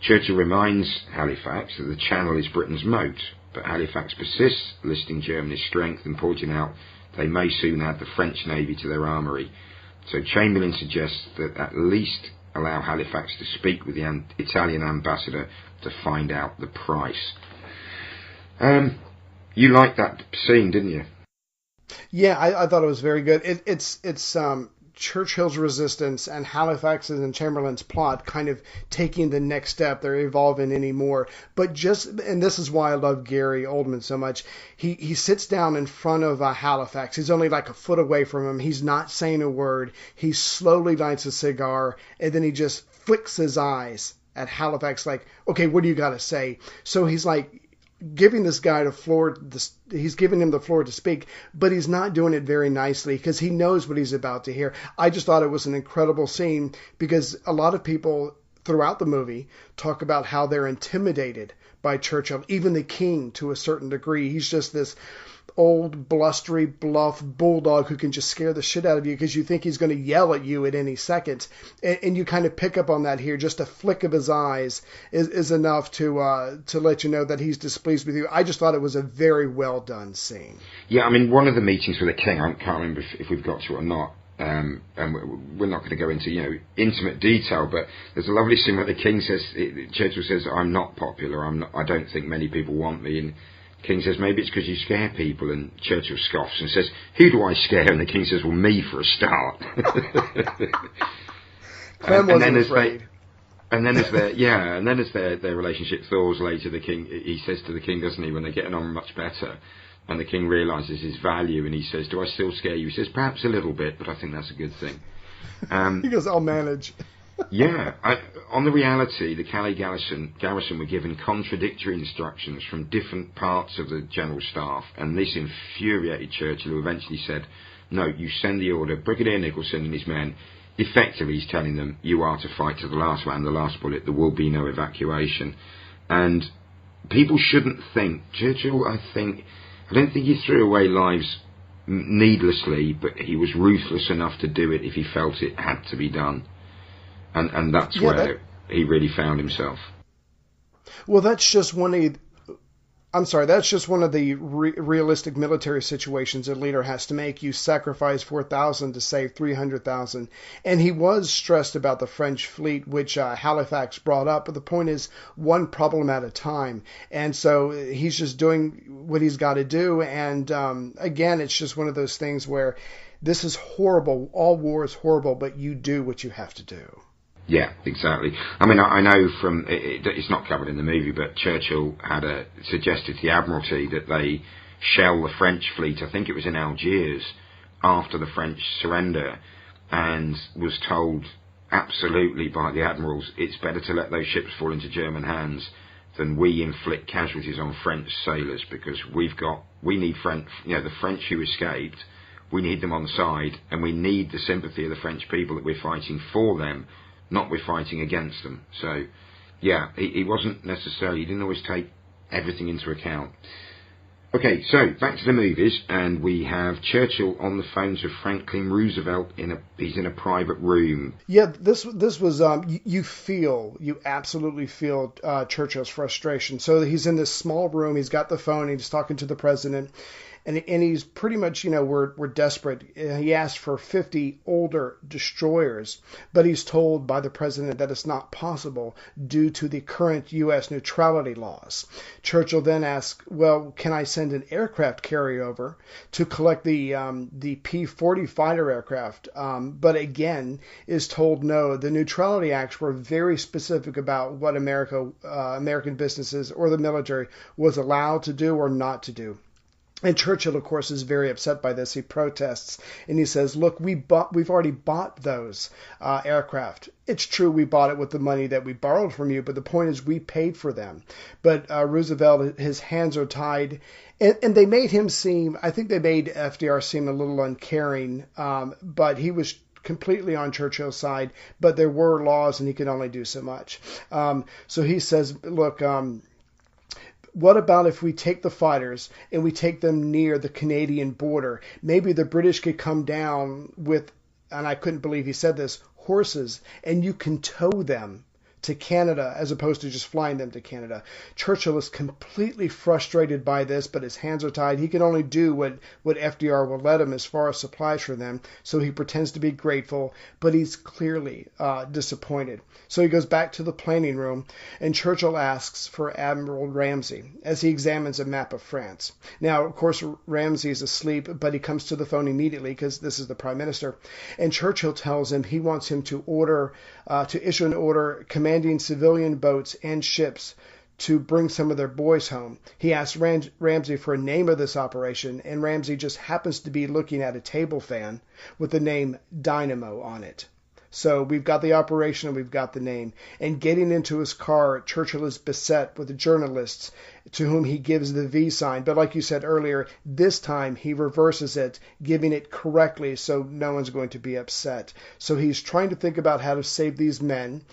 Churchill reminds Halifax that the Channel is Britain's moat, but Halifax persists, listing Germany's strength and pointing out they may soon add the French navy to their armoury. So Chamberlain suggests that at least allow Halifax to speak with the Italian ambassador to find out the price. You liked that scene, didn't you? Yeah, I thought it was very good. It's Churchill's resistance and Halifax's and Chamberlain's plot kind of taking the next step. They're evolving anymore. But and this is why I love Gary Oldman so much. He sits down in front of Halifax. He's only like a foot away from him. He's not saying a word. He slowly lights a cigar, and then he just flicks his eyes at Halifax like, okay, what do you got to say? So he's like giving this guy he's giving him the floor to speak, but he's not doing it very nicely because he knows what he's about to hear. I just thought it was an incredible scene because a lot of people throughout the movie talk about how they're intimidated by Churchill, even the king to a certain degree. He's just this old, blustery, bluff bulldog who can just scare the shit out of you because you think he's going to yell at you at any second. And you kind of pick up on that here. Just a flick of his eyes is enough to let you know that he's displeased with you. I just thought it was a very well done scene. Yeah, I mean, one of the meetings with the king, I can't remember if we've got to or not, and we're not going to go into, intimate detail, but there's a lovely scene where the king says, Churchill says, I'm not popular, I don't think many people want me, and King says, maybe it's because you scare people, and Churchill scoffs and says, who do I scare? And the King says, well, me for a start. Clem wasn't afraid. And then as their relationship thaws later, the King, he says to the King, doesn't he, when they're getting on much better, and the King realises his value, and he says, do I still scare you? He says, perhaps a little bit, but I think that's a good thing. He goes, I'll manage. Yeah, on the reality, the Calais garrison were given contradictory instructions from different parts of the general staff, and this infuriated Churchill, who eventually said, no, you send the order. Brigadier Nicholson and his men, effectively he's telling them, you are to fight to the last man, the last bullet, there will be no evacuation. And people shouldn't think, Churchill, I don't think he threw away lives needlessly, but he was ruthless enough to do it if he felt it had to be done. And that's where he really found himself. Well, that's just one of the realistic military situations a leader has to make. You sacrifice 4,000 to save 300,000. And he was stressed about the French fleet, which Halifax brought up. But the point is, one problem at a time. And so he's just doing what he's got to do. And again, it's just one of those things where this is horrible. All war is horrible, but you do what you have to do. Yeah, exactly. I mean, I know from, it's not covered in the movie, but Churchill had suggested to the Admiralty that they shell the French fleet, I think it was in Algiers, after the French surrender, and was told absolutely by the admirals, it's better to let those ships fall into German hands than we inflict casualties on French sailors, because we need French, the French who escaped, we need them on the side, and we need the sympathy of the French people that we're fighting for them, not we're fighting against them. So, yeah, he wasn't necessarily, he didn't always take everything into account. Okay, so back to the movies, and we have Churchill on the phones with Franklin Roosevelt he's in a private room. Yeah, this was you absolutely feel Churchill's frustration. So he's in this small room, he's got the phone, he's talking to the president. And he's pretty much, we're desperate. He asked for 50 older destroyers, but he's told by the president that it's not possible due to the current U.S. neutrality laws. Churchill then asks, well, can I send an aircraft carryover to collect the P-40 fighter aircraft? But again, is told no. The neutrality acts were very specific about what American businesses or the military was allowed to do or not to do. And Churchill, of course, is very upset by this. He protests and he says, look, we've already bought those aircraft. It's true we bought it with the money that we borrowed from you, but the point is we paid for them. But Roosevelt, his hands are tied. And they made him I think they made FDR seem a little uncaring, but he was completely on Churchill's side. But there were laws and he could only do so much. So he says, look, what about if we take the fighters and we take them near the Canadian border? Maybe the British could come down with, and I couldn't believe he said this, horses, and you can tow them to Canada as opposed to just flying them to Canada. Churchill is completely frustrated by this, but his hands are tied. He can only do what FDR will let him as far as supplies for them, so he pretends to be grateful, but he's clearly disappointed. So he goes back to the planning room, and Churchill asks for Admiral Ramsay as he examines a map of France. Now, of course, Ramsay is asleep, but he comes to the phone immediately because this is the Prime Minister, and Churchill tells him he wants him to issue an order commanding civilian boats and ships to bring some of their boys home. He asks Ramsay for a name of this operation, and Ramsay just happens to be looking at a table fan with the name Dynamo on it. So we've got the operation and we've got the name. And getting into his car, Churchill is beset with the journalists to whom he gives the V sign. But like you said earlier, this time he reverses it, giving it correctly so no one's going to be upset. So he's trying to think about how to save these men.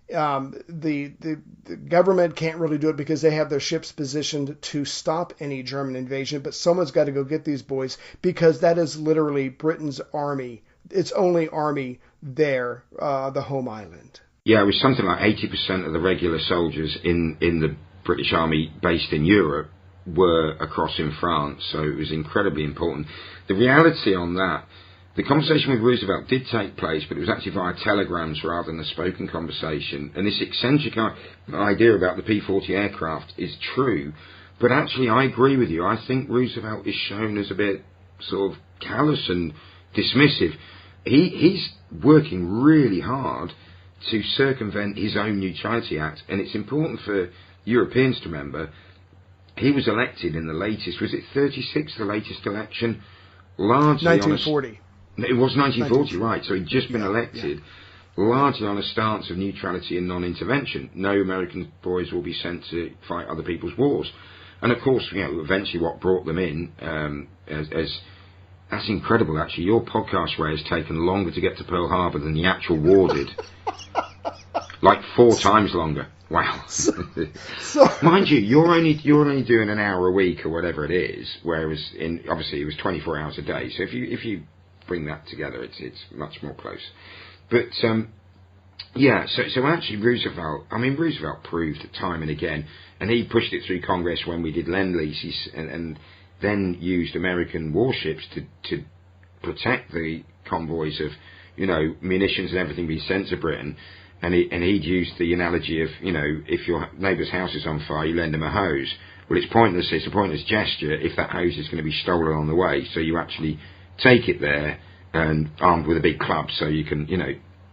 The government can't really do it because they have their ships positioned to stop any German invasion, but someone's got to go get these boys because that is literally Britain's army. Its only army there, the home island. Yeah, it was something like 80% of the regular soldiers in the British Army based in Europe were across in France, so it was incredibly important. The reality on that, the conversation with Roosevelt did take place, but it was actually via telegrams rather than a spoken conversation. And this eccentric idea about the P-40 aircraft is true, but actually I agree with you. I think Roosevelt is shown as a bit sort of callous and dismissive. He's working really hard to circumvent his own Neutrality Act, and it's important for Europeans to remember he was elected in the latest, was it 36, the latest election? Largely 1940. It was 1940, right, so he'd just been elected, largely on a stance of neutrality and non-intervention. No American boys will be sent to fight other people's wars. And of course, eventually what brought them in, that's incredible, actually. Your podcast, Ray, has taken longer to get to Pearl Harbor than the actual war did. Like 4 times longer. Wow. Mind you, you're only doing an hour a week or whatever it is, whereas obviously it was 24 hours a day. So if you bring that together, it's much more close. But so actually Roosevelt proved time and again, and he pushed it through Congress when we did Lend-Lease, and then used American warships to protect the convoys of, munitions and everything being sent to Britain. And he'd used the analogy of, if your neighbour's house is on fire, you lend him a hose. Well, it's a pointless gesture if that hose is going to be stolen on the way. So you actually take it there and armed with a big club so you can,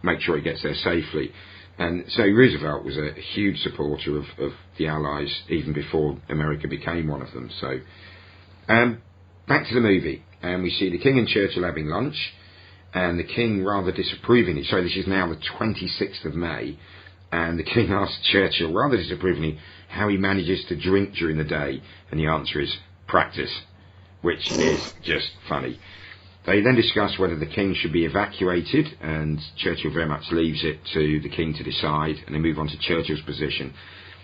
make sure it gets there safely. And so Roosevelt was a huge supporter of the Allies even before America became one of them. So back to the movie, and we see the King and Churchill having lunch, and the King rather disapprovingly, so this is now the 26th of May, and the King asks Churchill rather disapprovingly how he manages to drink during the day, and the answer is practice, which is just funny. They then discuss whether the King should be evacuated, and Churchill very much leaves it to the King to decide, and they move on to Churchill's position.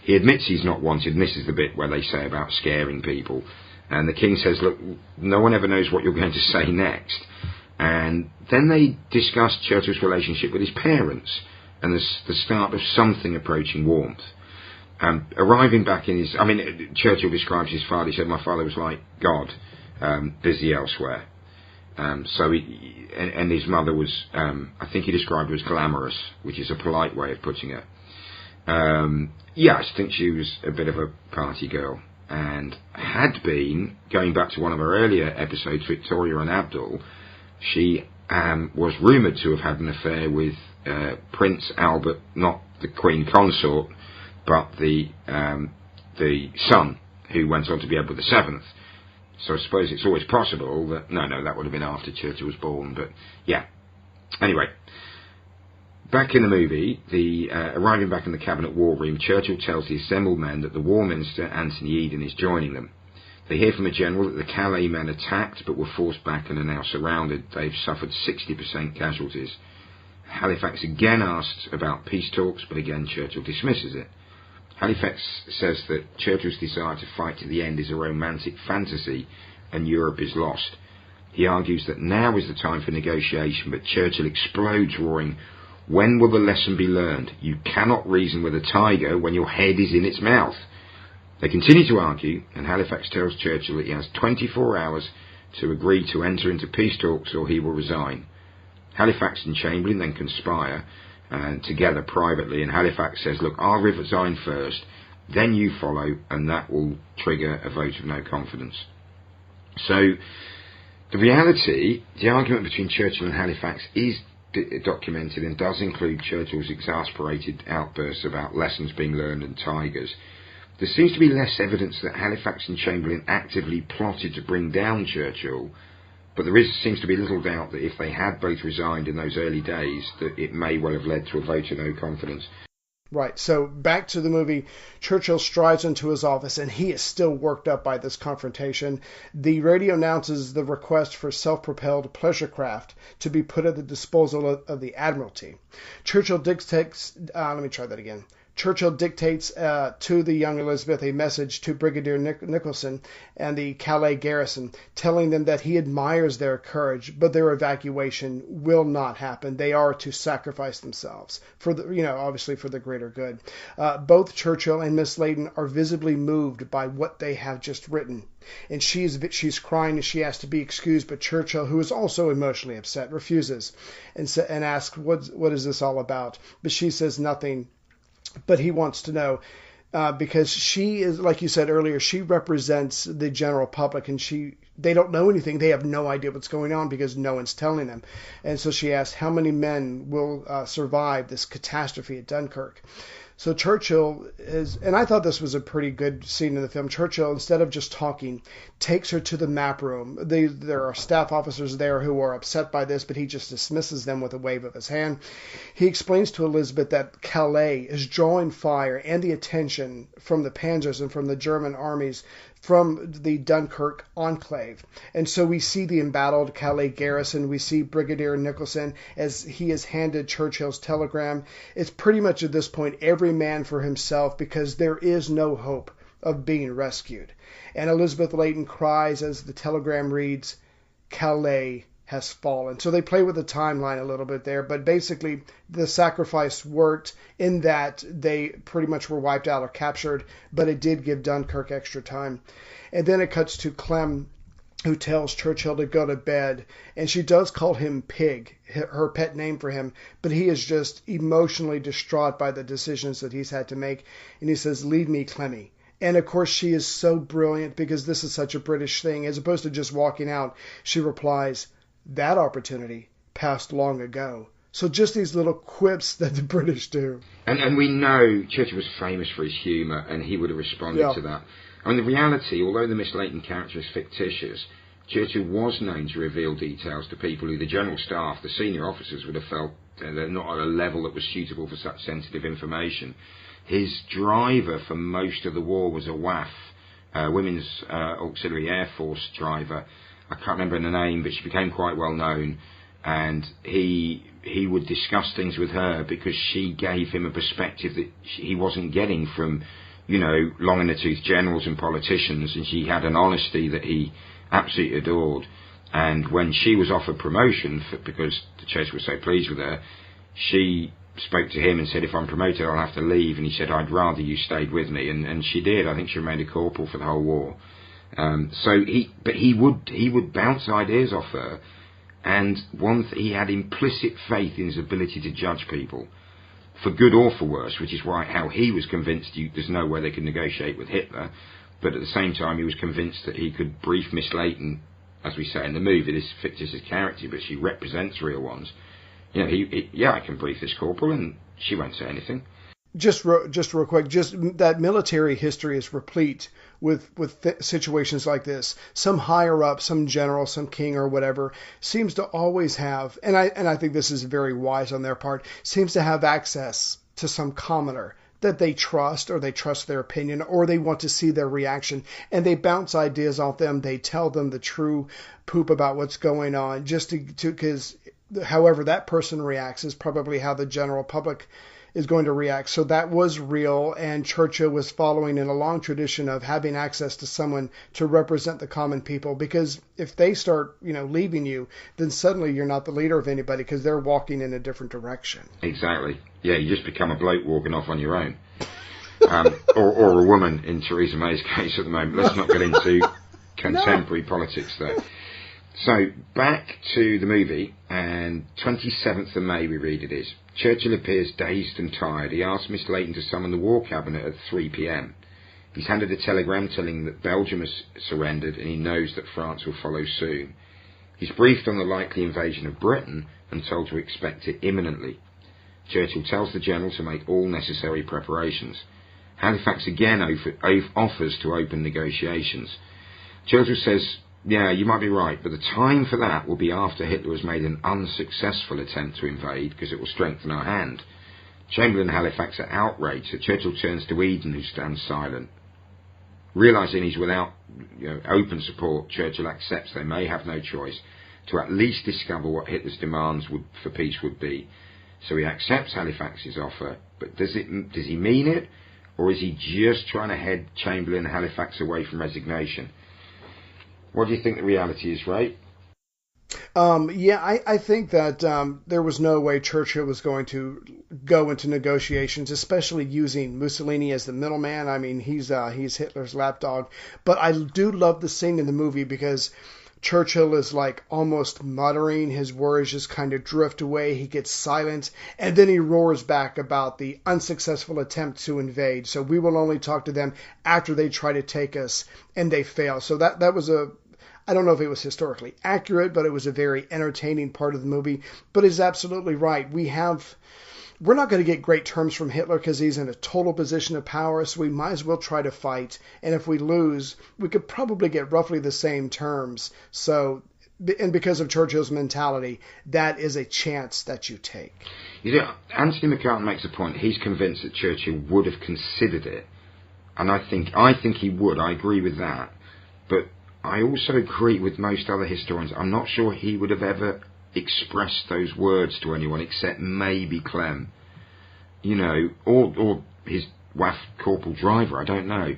He admits he's not wanted, and this is the bit where they say about scaring people, and the King says, look, no one ever knows what you're going to say next. And then they discuss Churchill's relationship with his parents, and the start of something approaching warmth. Arriving back in Churchill describes his father, he said, my father was like God, busy elsewhere. And his mother was, I think he described her as glamorous, which is a polite way of putting it. I think she was a bit of a party girl, and had been, going back to one of our earlier episodes, Victoria and Abdul, she was rumoured to have had an affair with Prince Albert, not the Queen Consort, but the son, who went on to be Edward VII. So I suppose it's always possible that... No, that would have been after Churchill was born, but yeah. Anyway, back in the movie, arriving back in the Cabinet War Room, Churchill tells the assembled men that the War Minister, Anthony Eden, is joining them. They hear from a general that the Calais men attacked but were forced back and are now surrounded. They've suffered 60% casualties. Halifax again asks about peace talks, but again Churchill dismisses it. Halifax says that Churchill's desire to fight to the end is a romantic fantasy and Europe is lost. He argues that now is the time for negotiation, but Churchill explodes, roaring, When will the lesson be learned? You cannot reason with a tiger when your head is in its mouth. They continue to argue, and Halifax tells Churchill that he has 24 hours to agree to enter into peace talks or he will resign. Halifax and Chamberlain then conspire together privately, and Halifax says, look, I'll resign first, then you follow, and that will trigger a vote of no confidence. So the reality, the argument between Churchill and Halifax is documented and does include Churchill's exasperated outbursts about lessons being learned and tigers. There seems to be less evidence that Halifax and Chamberlain actively plotted to bring down Churchill, but there seems to be little doubt that if they had both resigned in those early days, that it may well have led to a vote of no confidence. Right, so back to the movie, Churchill strides into his office and he is still worked up by this confrontation. The radio announces the request for self-propelled pleasure craft to be put at the disposal of the Admiralty. Churchill dictates to the young Elizabeth a message to Brigadier Nicholson and the Calais garrison, telling them that he admires their courage, but their evacuation will not happen. They are to sacrifice themselves for obviously for the greater good. Both Churchill and Miss Layton are visibly moved by what they have just written, and she's crying and she asks to be excused, but Churchill, who is also emotionally upset, refuses and asks, "What is this all about?" But she says nothing. But he wants to know because she is, like you said earlier, she represents the general public, and they don't know anything. They have no idea what's going on because no one's telling them. And so she asks, how many men will survive this catastrophe at Dunkirk? So Churchill is, and I thought this was a pretty good scene in the film. Churchill, instead of just talking, takes her to the map room. There are staff officers there who are upset by this, but he just dismisses them with a wave of his hand. He explains to Elizabeth that Calais is drawing fire and the attention from the Panzers and from the German armies from the Dunkirk enclave. And so we see the embattled Calais garrison. We see Brigadier Nicholson as he is handed Churchill's telegram. It's pretty much at this point every man for himself, because there is no hope of being rescued. And Elizabeth Layton cries as the telegram reads, Calais has fallen. So they play with the timeline a little bit there, but basically the sacrifice worked in that they pretty much were wiped out or captured, but it did give Dunkirk extra time. And then it cuts to Clem, who tells Churchill to go to bed, and she does call him Pig, her pet name for him, but he is just emotionally distraught by the decisions that he's had to make, and he says, leave me, Clemmy. And of course she is so brilliant, because this is such a British thing. As opposed to just walking out, she replies, that opportunity passed long ago. So just these little quips that the British do. And we know Churchill was famous for his humour, and he would have responded to that. I mean, the reality, although the Miss Layton character is fictitious, Churchill was known to reveal details to people who the general staff, the senior officers, would have felt they're not at a level that was suitable for such sensitive information. His driver for most of the war was a WAAF, Women's Auxiliary Air Force driver. I can't remember her name, but she became quite well known, and he would discuss things with her because she gave him a perspective that he wasn't getting from, long in the tooth generals and politicians, and she had an honesty that he absolutely adored. And when she was offered promotion, because the Churchill was so pleased with her, she spoke to him and said, if I'm promoted, I'll have to leave. And he said, I'd rather you stayed with me. And she did. I think she remained a corporal for the whole war. He would bounce ideas off her, and he had implicit faith in his ability to judge people, for good or for worse, which is how he was convinced there's no way they could negotiate with Hitler, but at the same time he was convinced that he could brief Miss Layton, as we say in the movie, this fictitious character, but she represents real ones. I can brief this corporal, and she won't say anything. Just real quick, that military history is replete with situations like this. Some higher up, some general, some king or whatever, seems to always have, and I think this is very wise on their part, seems to have access to some commoner that they trust, or they trust their opinion, or they want to see their reaction, and they bounce ideas off them. They tell them the true poop about what's going on, just because however that person reacts is probably how the general public is going to react. So that was real, and Churchill was following in a long tradition of having access to someone to represent the common people, because if they start, leaving you, then suddenly you're not the leader of anybody because they're walking in a different direction. Exactly. Yeah, you just become a bloke walking off on your own. Or a woman in Theresa May's case at the moment. Let's not get into contemporary politics there. So, back to the movie, and 27th of May we read it is. Churchill appears dazed and tired. He asks Miss Leighton to summon the War Cabinet at 3 p.m. He's handed a telegram telling that Belgium has surrendered and he knows that France will follow soon. He's briefed on the likely invasion of Britain and told to expect it imminently. Churchill tells the General to make all necessary preparations. Halifax again offers to open negotiations. Churchill says, yeah, you might be right, but the time for that will be after Hitler has made an unsuccessful attempt to invade, because it will strengthen our hand. Chamberlain and Halifax are outraged, so Churchill turns to Eden, who stands silent. Realising he's without open support, Churchill accepts they may have no choice to at least discover what Hitler's demands for peace would be. So he accepts Halifax's offer, but does he mean it, or is he just trying to head Chamberlain and Halifax away from resignation? What do you think the reality is, Ray? I think that there was no way Churchill was going to go into negotiations, especially using Mussolini as the middleman. I mean, he's Hitler's lapdog. But I do love the scene in the movie because Churchill is like almost muttering. His words just kind of drift away. He gets silent, and then he roars back about the unsuccessful attempt to invade. So we will only talk to them after they try to take us, and they fail. So that was I don't know if it was historically accurate, but it was a very entertaining part of the movie. But he's absolutely right. We're not going to get great terms from Hitler because he's in a total position of power, so we might as well try to fight. And if we lose, we could probably get roughly the same terms. So, and because of Churchill's mentality, that is a chance that you take. Anthony McCartan makes a point. He's convinced that Churchill would have considered it. And I think he would. I agree with that. But I also agree with most other historians. I'm not sure he would have ever expressed those words to anyone except maybe Clem, or his WAF corporal driver. I don't know.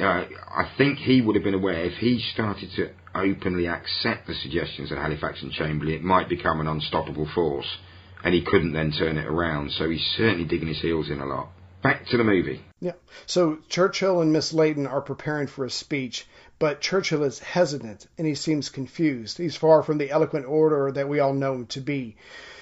I think he would have been aware if he started to openly accept the suggestions of Halifax and Chamberlain, it might become an unstoppable force, and he couldn't then turn it around. So he's certainly digging his heels in a lot. Back to the movie. Yeah. So Churchill and Miss Leighton are preparing for a speech, but Churchill is hesitant and he seems confused. He's far from the eloquent orator that we all know him to be.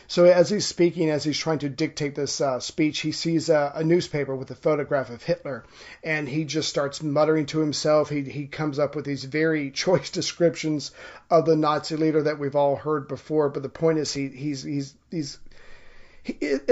So as he's speaking, as he's trying to dictate this speech, he sees a newspaper with a photograph of Hitler, and he just starts muttering to himself. He comes up with these very choice descriptions of the Nazi leader that we've all heard before. But the point is,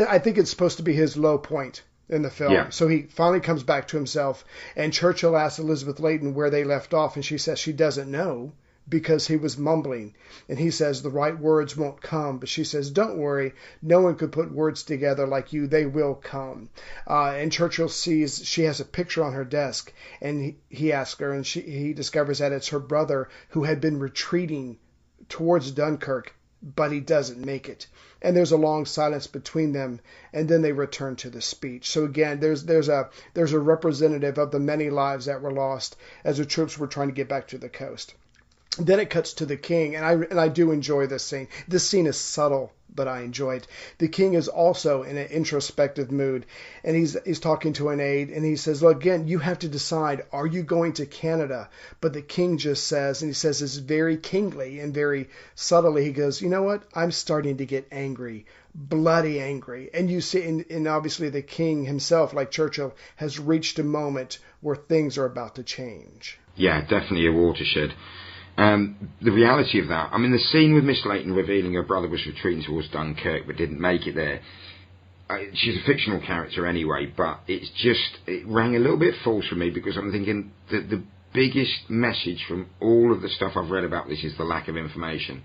I think it's supposed to be his low point in the film. Yeah. So he finally comes back to himself, and Churchill asks Elizabeth Leighton where they left off, and she says she doesn't know because he was mumbling. And he says the right words won't come, but she says, don't worry, no one could put words together like you, they will come. And Churchill sees she has a picture on her desk, and he asks her, and he discovers that it's her brother who had been retreating towards Dunkirk, but he doesn't make it. And there's a long silence between them, and then they return to the speech. So again, there's a representative of the many lives that were lost as the troops were trying to get back to the coast. Then it cuts to the king, and I do enjoy this scene. This scene is subtle, but I enjoy it. The king is also in an introspective mood, and he's talking to an aide, and he says, look, again, you have to decide, are you going to Canada? But the king just says, and he says this very kingly and very subtly, he goes, you know what? I'm starting to get angry, bloody angry. And you see, and obviously the king himself, like Churchill, has reached a moment where things are about to change. Yeah, definitely a watershed. The reality of that, I mean, the scene with Miss Leighton revealing her brother was retreating towards Dunkirk but didn't make it there. She's a fictional character anyway, but it rang a little bit false for me because I'm thinking that the biggest message from all of the stuff I've read about this is the lack of information.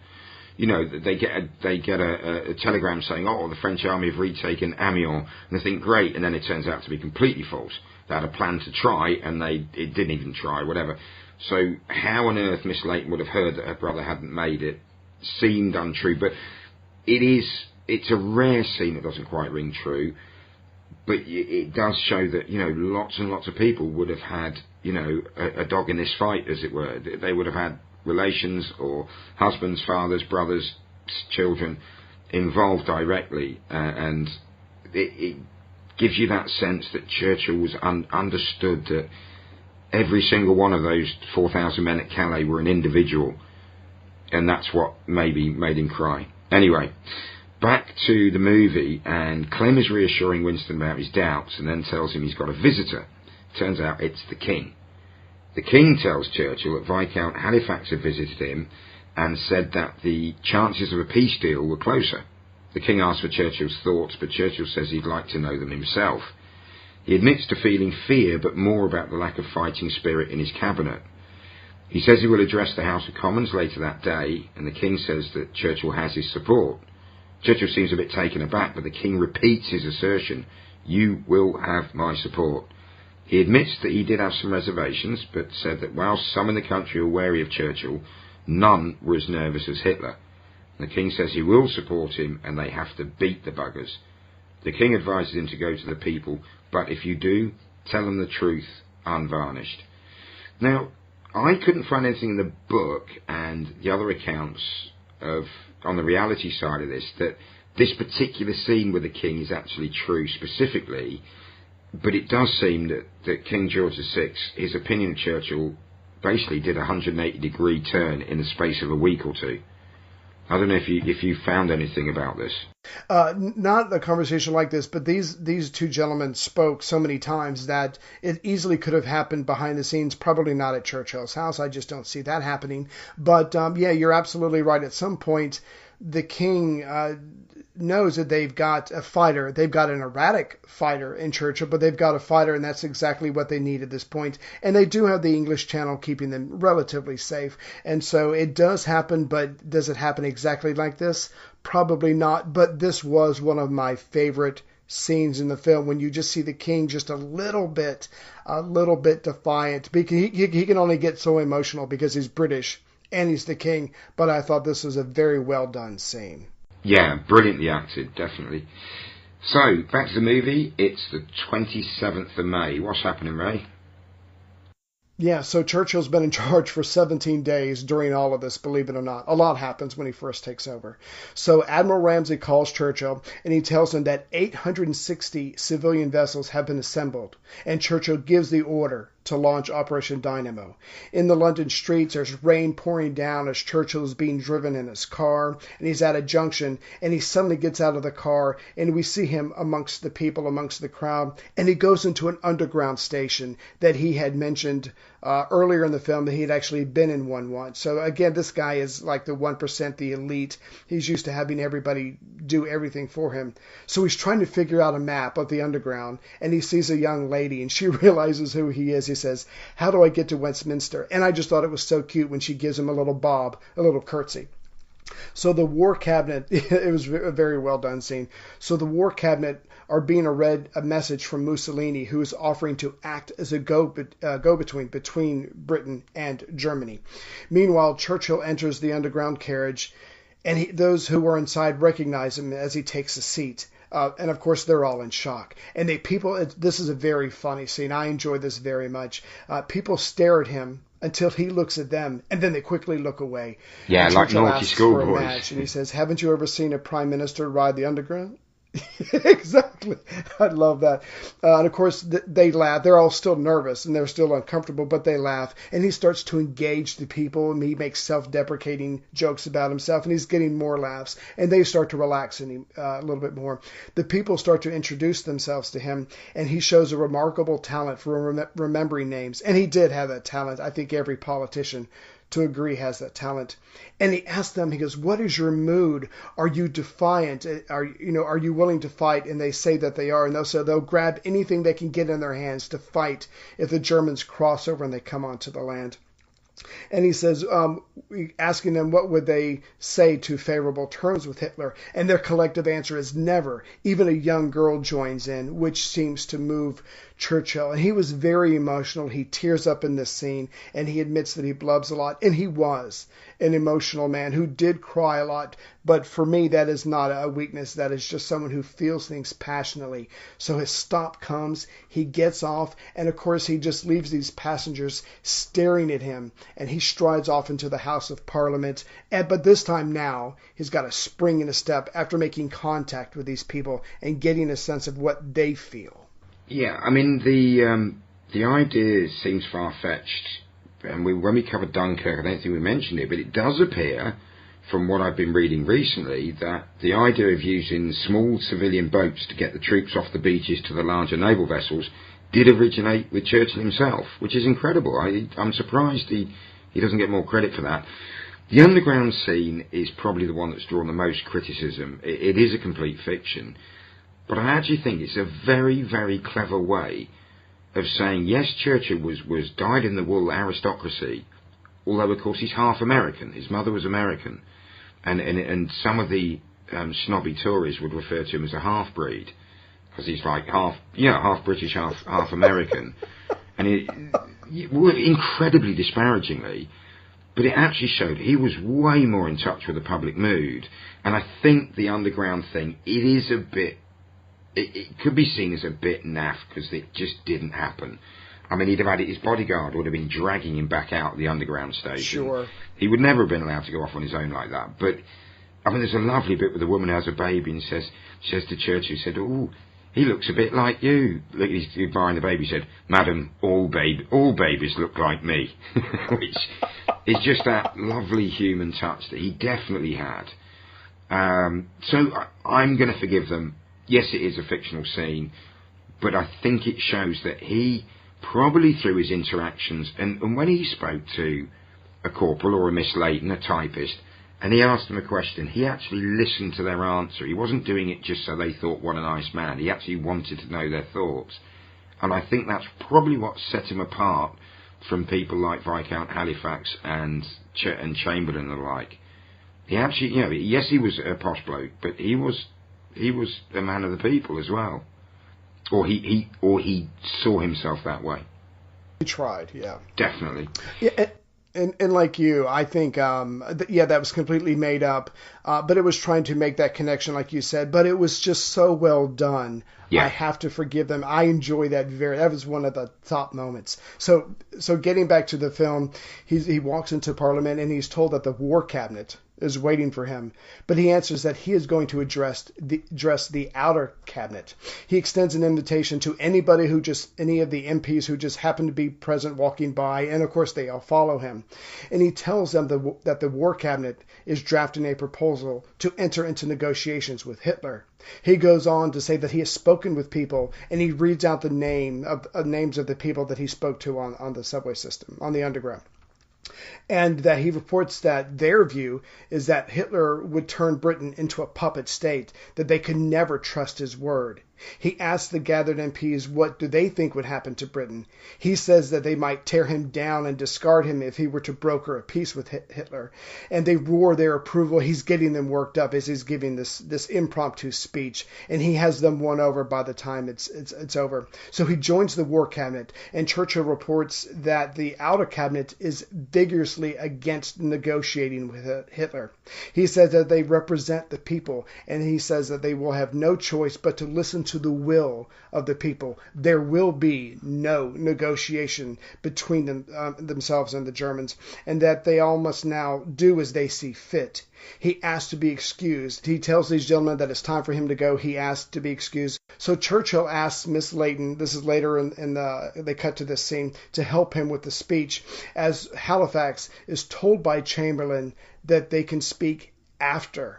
You know, they get a telegram saying, oh, the French army have retaken Amiens, and they think, great, and then it turns out to be completely false. They had a plan to try, and it didn't even try, whatever. So how on earth Miss Leighton would have heard that her brother hadn't made it seemed untrue, but it's a rare scene that doesn't quite ring true. but it does show that, lots and lots of people would have had, a dog in this fight, as it were. They would have had relations or husbands, fathers, brothers, children involved directly, and it gives you that sense that Churchill was understood that every single one of those 4,000 men at Calais were an individual, and that's what maybe made him cry. Anyway, back to the movie, and Clem is reassuring Winston about his doubts and then tells him he's got a visitor. Turns out it's the King. The King tells Churchill that Viscount Halifax had visited him and said that the chances of a peace deal were closer. The King asks for Churchill's thoughts, but Churchill says he'd like to know them himself. He admits to feeling fear, but more about the lack of fighting spirit in his cabinet. He says he will address the House of Commons later that day, and the King says that Churchill has his support. Churchill seems a bit taken aback, but the King repeats his assertion, "You will have my support." He admits that he did have some reservations, but said that while some in the country were wary of Churchill, none were as nervous as Hitler. The King says he will support him, and they have to beat the buggers. The King advises him to go to the people, but if you do, tell them the truth, unvarnished. Now, I couldn't find anything in the book and the other accounts on the reality side of this, that this particular scene with the King is actually true specifically, but it does seem that King George VI, his opinion of Churchill basically did a 180-degree turn in the space of a week or two. I don't know if you found anything about this. Not a conversation like this, but these two gentlemen spoke so many times that it easily could have happened behind the scenes, probably not at Churchill's house. I just don't see that happening. But yeah, you're absolutely right. At some point, the King knows that they've got a fighter. They've got an erratic fighter in Churchill, but they've got a fighter, and that's exactly what they need at this point. And they do have the English Channel keeping them relatively safe. And so it does happen, but does it happen exactly like this? Probably not. But this was one of my favorite scenes in the film, when you just see the King just a little bit defiant. He can only get so emotional because he's British and he's the King. But I thought this was a very well done scene. Yeah, brilliantly acted, definitely. So, back to the movie. It's the 27th of May. What's happening, Ray? Yeah, so Churchill's been in charge for 17 days during all of this, believe it or not. A lot happens when he first takes over. So Admiral Ramsay calls Churchill, and he tells him that 860 civilian vessels have been assembled, and Churchill gives the order to launch Operation Dynamo. In the London streets, there's rain pouring down as Churchill is being driven in his car, and he's at a junction, and he suddenly gets out of the car, and we see him amongst the people, amongst the crowd, and he goes into an underground station that he had mentioned earlier in the film that he had actually been in one once. So again, this guy is like the 1%, the elite. He's used to having everybody do everything for him. So he's trying to figure out a map of the underground, and he sees a young lady, and she realizes who he is. He says, "How do I get to Westminster?" And I just thought it was so cute when she gives him a little bob, a little curtsy. So the War Cabinet, it was a very well done scene. So the War Cabinet are being read a message from Mussolini, who is offering to act as a go-between between Britain and Germany. Meanwhile, Churchill enters the underground carriage, and those who were inside recognize him as he takes a seat. And of course, they're all in shock. And this is a very funny scene. I enjoy this very much. People stare at him until he looks at them, and then they quickly look away. Yeah, like naughty schoolboys. And he says, "Haven't you ever seen a prime minister ride the underground?" Exactly. I love that. And of course, they laugh. They're all still nervous and they're still uncomfortable, but they laugh. And he starts to engage the people, and he makes self-deprecating jokes about himself, and he's getting more laughs. And they start to relax him a little bit more. The people start to introduce themselves to him, and he shows a remarkable talent for remembering names. And he did have that talent. I think every politician to agree has that talent. And he asks them, he goes, "What is your mood? Are you defiant? Are you willing to fight?" And they say that they are. And they'll grab anything they can get in their hands to fight if the Germans cross over and they come onto the land. And he says, asking them what would they say to favorable terms with Hitler, and their collective answer is never. Even a young girl joins in, which seems to move Churchill. And he was very emotional. He tears up in this scene, and he admits that he blubs a lot. And he was an emotional man who did cry a lot. But for me, that is not a weakness. That is just someone who feels things passionately. So his stop comes, he gets off, and of course he just leaves these passengers staring at him, and he strides off into the House of Parliament. But this time now, he's got a spring in his step after making contact with these people and getting a sense of what they feel. Yeah, I mean, the idea seems far-fetched. And when we covered Dunkirk, I don't think we mentioned it, but it does appear, from what I've been reading recently, that the idea of using small civilian boats to get the troops off the beaches to the larger naval vessels did originate with Churchill himself, which is incredible. I'm surprised he doesn't get more credit for that. The underground scene is probably the one that's drawn the most criticism. It is a complete fiction, but I actually think it's a very, very clever way of saying, yes, Churchill was dyed-in-the-wool aristocracy, although, of course, he's half American. His mother was American. And some of the snobby Tories would refer to him as a half-breed, because he's like half British, half American. And incredibly disparagingly, but it actually showed he was way more in touch with the public mood. And I think the underground thing, it could be seen as a bit naff, because it just didn't happen. I mean, he'd have had his bodyguard would have been dragging him back out of the underground station. Sure. He would never have been allowed to go off on his own like that. But, I mean, there's a lovely bit where the woman has a baby and says to Churchill, said, "Oh, he looks a bit like you." Look, he's buying the baby, said, "Madam, all babies look like me." Which is just that lovely human touch that he definitely had. So I'm going to forgive them. Yes, it is a fictional scene, but I think it shows that he, probably through his interactions, and when he spoke to a corporal or a Miss Leighton, a typist, and he asked them a question, he actually listened to their answer. He wasn't doing it just so they thought, what a nice man. He actually wanted to know their thoughts. And I think that's probably what set him apart from people like Viscount Halifax and Chamberlain and the like. He actually, yes, he was a posh bloke, but he was a man of the people as well. Or he saw himself that way. He tried, yeah. Definitely. Yeah, and like you, I think, that was completely made up. But it was trying to make that connection, like you said. But it was just so well done. Yeah. I have to forgive them. I enjoy that that was one of the top moments. So getting back to the film, he walks into Parliament and he's told that the War Cabinet is waiting for him, but he answers that he is going to address the outer cabinet. He extends an invitation to any of the MPs who just happen to be present walking by, and of course they all follow him. And he tells them that the War Cabinet is drafting a proposal to enter into negotiations with Hitler. He goes on to say that he has spoken with people, and he reads out the names of the people that he spoke to on the subway system, on the underground. And that he reports that their view is that Hitler would turn Britain into a puppet state, that they could never trust his word. He asks the gathered MPs what do they think would happen to Britain. He says that they might tear him down and discard him if he were to broker a peace with Hitler. And they roar their approval. He's getting them worked up as he's giving this impromptu speech. And he has them won over by the time it's over. So he joins the War Cabinet. And Churchill reports that the Outer Cabinet is vigorously against negotiating with Hitler. He says that they represent the people. And he says that they will have no choice but to listen to the will of the people. There will be no negotiation between themselves and the Germans, and that they all must now do as they see fit. He asks to be excused. He tells these gentlemen that it's time for him to go. He asks to be excused. So Churchill asks Miss Leighton, this is later they cut to this scene, to help him with the speech, as Halifax is told by Chamberlain that they can speak after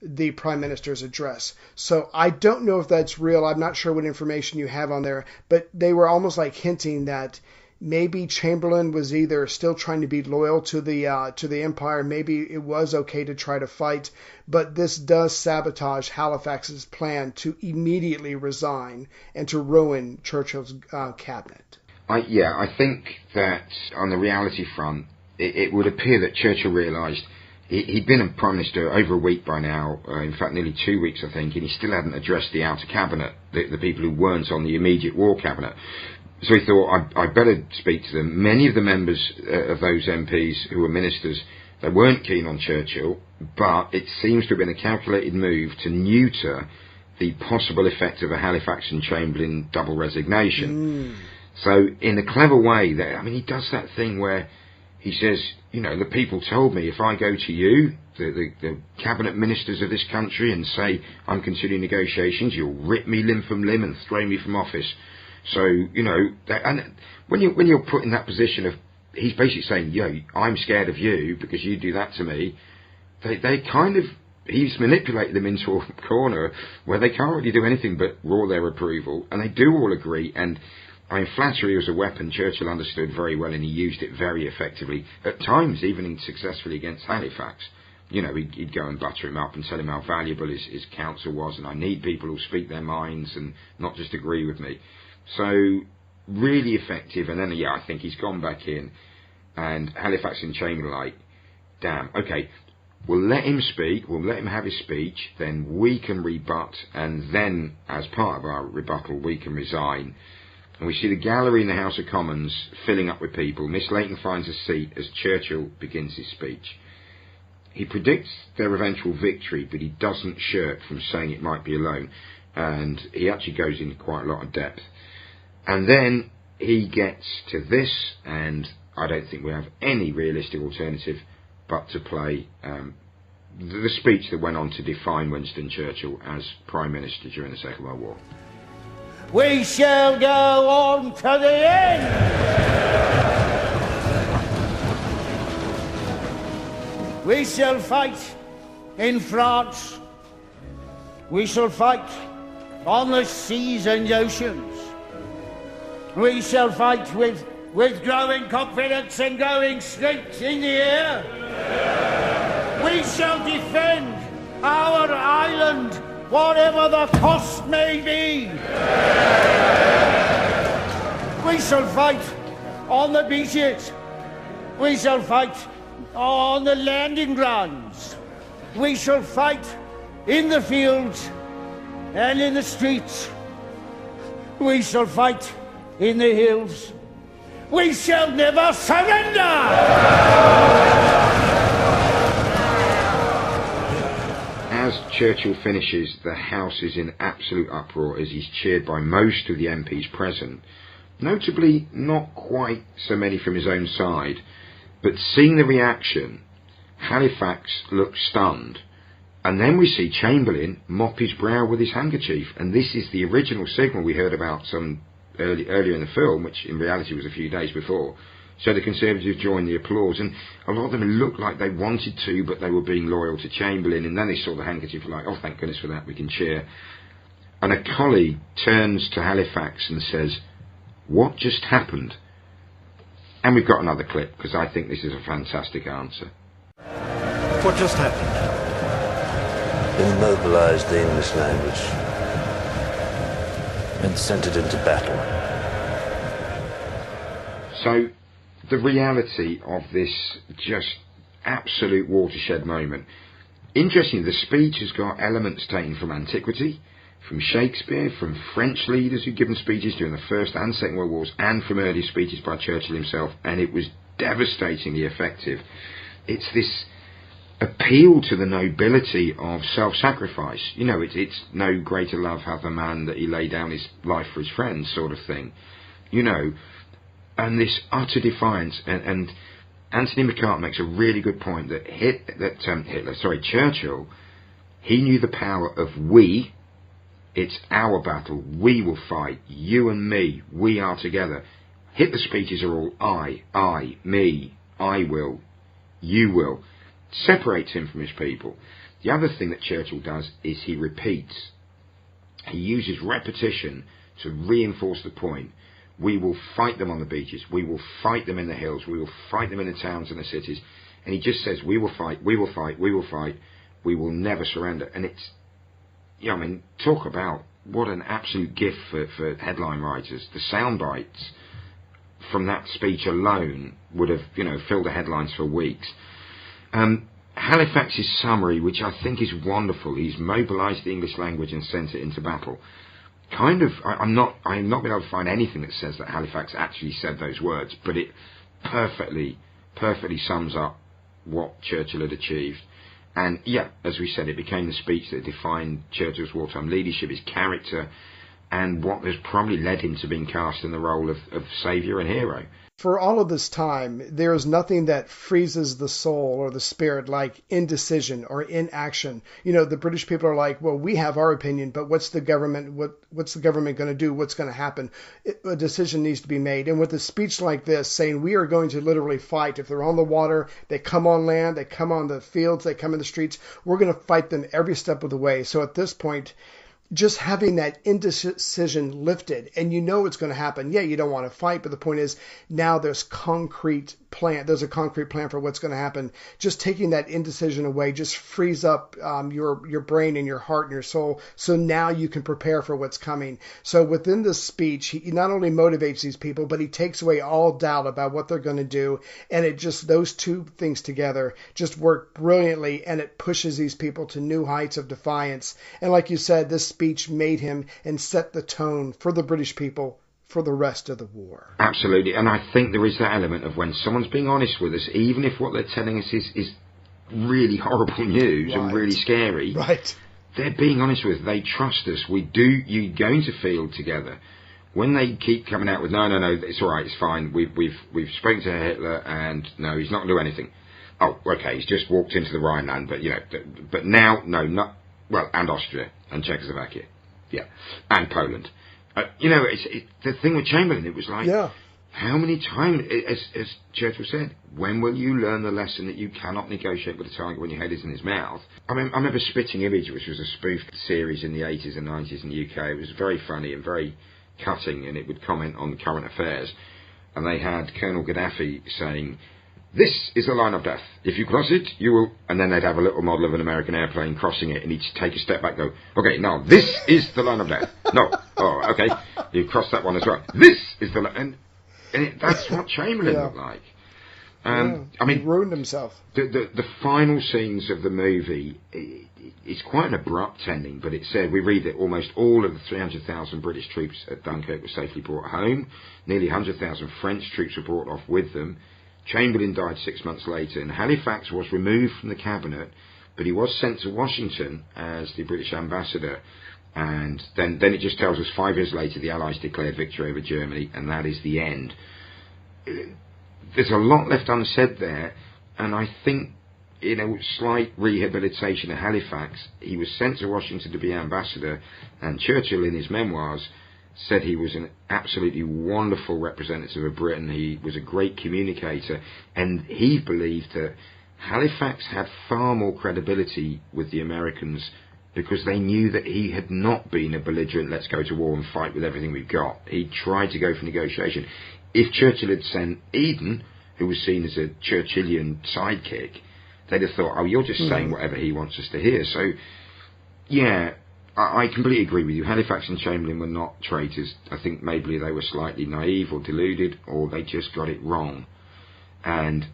the Prime Minister's address. So I don't know if that's real. I'm not sure what information you have on there, but they were almost like hinting that maybe Chamberlain was either still trying to be loyal to the Empire, maybe it was okay to try to fight, but this does sabotage Halifax's plan to immediately resign and to ruin Churchill's cabinet. I think that on the reality front, it would appear that Churchill realised He'd been a Prime Minister over a week by now, in fact nearly 2 weeks I think, and he still hadn't addressed the outer cabinet, the people who weren't on the immediate war cabinet. So he thought, I'd better speak to them. Many of the members of those MPs who were ministers, they weren't keen on Churchill, but it seems to have been a calculated move to neuter the possible effect of a Halifax and Chamberlain double resignation. So in a clever way, he does that thing where he says, the people told me if I go to you, the cabinet ministers of this country, and say I'm considering negotiations, you'll rip me limb from limb and throw me from office. So, and when you're put in that position of, he's basically saying, I'm scared of you because you do that to me, he's manipulated them into a corner where they can't really do anything but roar their approval, and they do all agree. And flattery was a weapon Churchill understood very well, and he used it very effectively, at times even successfully against Halifax. He'd go and butter him up and tell him how valuable his counsel was, and I need people who speak their minds and not just agree with me. So, really effective. And then, I think he's gone back in, and Halifax and Chamberlain are like, damn, okay, we'll let him speak, we'll let him have his speech, then we can rebut, and then, as part of our rebuttal, we can resign. And we see the gallery in the House of Commons filling up with people. Miss Layton finds a seat as Churchill begins his speech. He predicts their eventual victory, but he doesn't shirk from saying it might be alone. And he actually goes into quite a lot of depth. And then he gets to this, and I don't think we have any realistic alternative but to play the speech that went on to define Winston Churchill as Prime Minister during the Second World War. We shall go on to the end. We shall fight in France. We shall fight on the seas and oceans. We shall fight with growing confidence and growing strength in the air. We shall defend our island, whatever the cost may be. We shall fight on the beaches. We shall fight on the landing grounds. We shall fight in the fields and in the streets. We shall fight in the hills. We shall never surrender! As Churchill finishes, the House is in absolute uproar as he's cheered by most of the MPs present. Notably, not quite so many from his own side, but seeing the reaction, Halifax looks stunned. And then we see Chamberlain mop his brow with his handkerchief, and this is the original signal we heard about some earlier in the film, which in reality was a few days before. So the Conservatives joined the applause, and a lot of them looked like they wanted to, but they were being loyal to Chamberlain, and then they saw the handkerchief like, oh, thank goodness for that, we can cheer. And a colleague turns to Halifax and says, what just happened? And we've got another clip, because I think this is a fantastic answer. What just happened? Immobilised the English language and sent it into battle. So, the reality of this just absolute watershed moment. Interestingly, the speech has got elements taken from antiquity, from Shakespeare, from French leaders who'd given speeches during the First and Second World Wars, and from earlier speeches by Churchill himself, and it was devastatingly effective. It's this appeal to the nobility of self-sacrifice. You know, it's no greater love hath a man that he lay down his life for his friends sort of thing. You know, and this utter defiance, and Anthony McCart makes a really good point that Churchill, he knew the power of we. It's our battle. We will fight. You and me. We are together. Hitler's speeches are all I, me, I will, you will. Separates him from his people. The other thing that Churchill does is he repeats. He uses repetition to reinforce the point. We will fight them on the beaches. We will fight them in the hills. We will fight them in the towns and the cities. And he just says, we will fight, we will fight, we will fight. We will never surrender. And it's, you know, I mean, talk about what an absolute gift for headline writers. The sound bites from that speech alone would have, you know, filled the headlines for weeks. Halifax's summary, which I think is wonderful, he's mobilised the English language and sent it into battle. I'm not been able to find anything that says that Halifax actually said those words, but it perfectly sums up what Churchill had achieved. And yeah, as we said, it became the speech that defined Churchill's wartime leadership, his character, and what has probably led him to being cast in the role of saviour and hero. For all of this time, there is nothing that freezes the soul or the spirit like indecision or inaction. You know, the British people are like, well, we have our opinion, but what's the government going to do? What's going to happen? A decision needs to be made. And with a speech like this saying we are going to literally fight. If they're on the water, they come on land, they come on the fields, they come in the streets, we're going to fight them every step of the way. So at this point, just having that indecision lifted, and you know it's going to happen. Yeah, you don't want to fight, but the point is now there's a concrete plan for what's going to happen. Just taking that indecision away just frees up your brain and your heart and your soul, so now you can prepare for what's coming. So within this speech, he not only motivates these people, but he takes away all doubt about what they're going to do, and it just, those two things together just work brilliantly, and it pushes these people to new heights of defiance. And like you said, this speech made him and set the tone for the British people for the rest of the war. Absolutely, and I think there is that element of when someone's being honest with us, even if what they're telling us is really horrible news and really scary, they're being honest with us. They trust us. You're going to feel together. When they keep coming out with no, it's all right, it's fine. We've spoken to Hitler, and no, he's not going to do anything. Oh, okay, he's just walked into the Rhineland, but now, no, not. Well, and Austria and Czechoslovakia, and Poland. The thing with Chamberlain, it was like, how many times, as Churchill said, when will you learn the lesson that you cannot negotiate with a tiger when your head is in his mouth? I remember Spitting Image, which was a spoofed series in the 80s and 90s in the UK. It was very funny and very cutting, and it would comment on current affairs. And they had Colonel Gaddafi saying, "This is the line of death. If you cross it, you will..." And then they'd have a little model of an American airplane crossing it, and he'd take a step back and go, "Okay, now, this is the line of death. No. Oh, okay. You've crossed that one as well. This is the line..." And that's what Chamberlain looked like. He ruined himself. The final scenes of the movie, it's quite an abrupt ending, but it said, we read that almost all of the 300,000 British troops at Dunkirk were safely brought home. Nearly 100,000 French troops were brought off with them. Chamberlain died 6 months later, and Halifax was removed from the cabinet, but he was sent to Washington as the British ambassador. And then it just tells us 5 years later the Allies declared victory over Germany, and that is the end. There's a lot left unsaid there, and I think, slight rehabilitation of Halifax. He was sent to Washington to be ambassador, and Churchill in his memoirs said he was an absolutely wonderful representative of Britain. He was a great communicator, and he believed that Halifax had far more credibility with the Americans because they knew that he had not been a belligerent, let's go to war and fight with everything we've got. He tried to go for negotiation. If Churchill had sent Eden, who was seen as a Churchillian sidekick, they'd have thought, oh, you're just saying whatever he wants us to hear. So, yeah, I completely agree with you. Halifax and Chamberlain were not traitors. I think maybe they were slightly naive or deluded, or they just got it wrong. And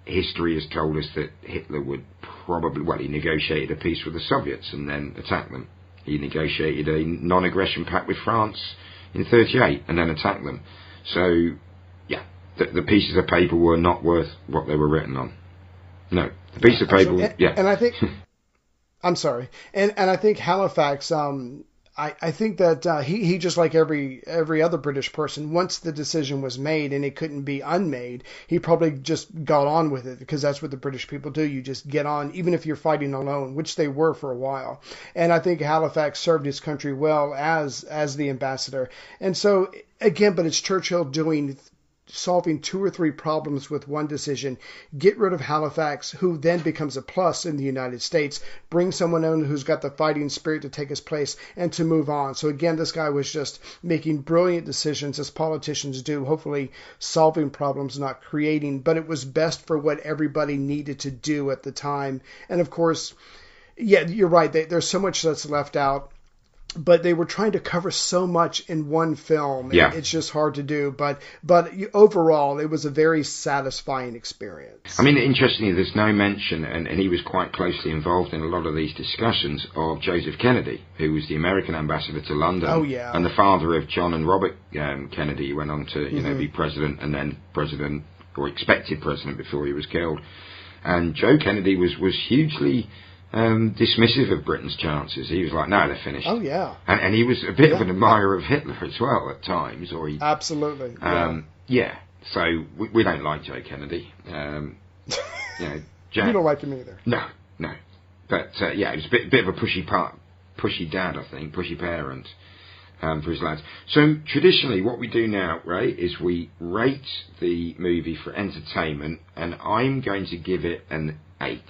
history has told us that Hitler would probably, he negotiated a peace with the Soviets and then attacked them. He negotiated a non-aggression pact with France in 1938 and then attacked them. So, yeah, the pieces of paper were not worth what they were written on. No, the piece of paper, And I think... I'm sorry. And I think Halifax, I think that he just like every other British person, once the decision was made and it couldn't be unmade, he probably just got on with it, because that's what the British people do. You just get on, even if you're fighting alone, which they were for a while. And I think Halifax served his country well as the ambassador. And so, again, but it's Churchill solving 2 or 3 problems with one decision. Get rid of Halifax, who then becomes a plus in the United States. Bring someone in who's got the fighting spirit to take his place and to move on. So again, this guy was just making brilliant decisions, as politicians do, hopefully solving problems, not creating. But it was best for what everybody needed to do at the time. And of course, yeah, you're right. There's so much that's left out. but they were trying to cover so much in one film. Yeah. It's just hard to do. But overall, it was a very satisfying experience. I mean, interestingly, there's no mention, and he was quite closely involved in a lot of these discussions, of Joseph Kennedy, who was the American ambassador to London. Oh, yeah. And the father of John and Robert Kennedy, who went on to, be president, and then president, or expected president, before he was killed. And Joe Kennedy was hugely dismissive of Britain's chances. He was like, no, they're finished. Oh, yeah. And he was a bit of an admirer of Hitler as well at times. Absolutely. Yeah. So we don't like Joe Kennedy. You don't like him either. No. But yeah, he was a bit of a pushy dad, I think, pushy parent for his lads. So traditionally, what we do now, Ray, is we rate the movie for entertainment, and I'm going to give it an 8.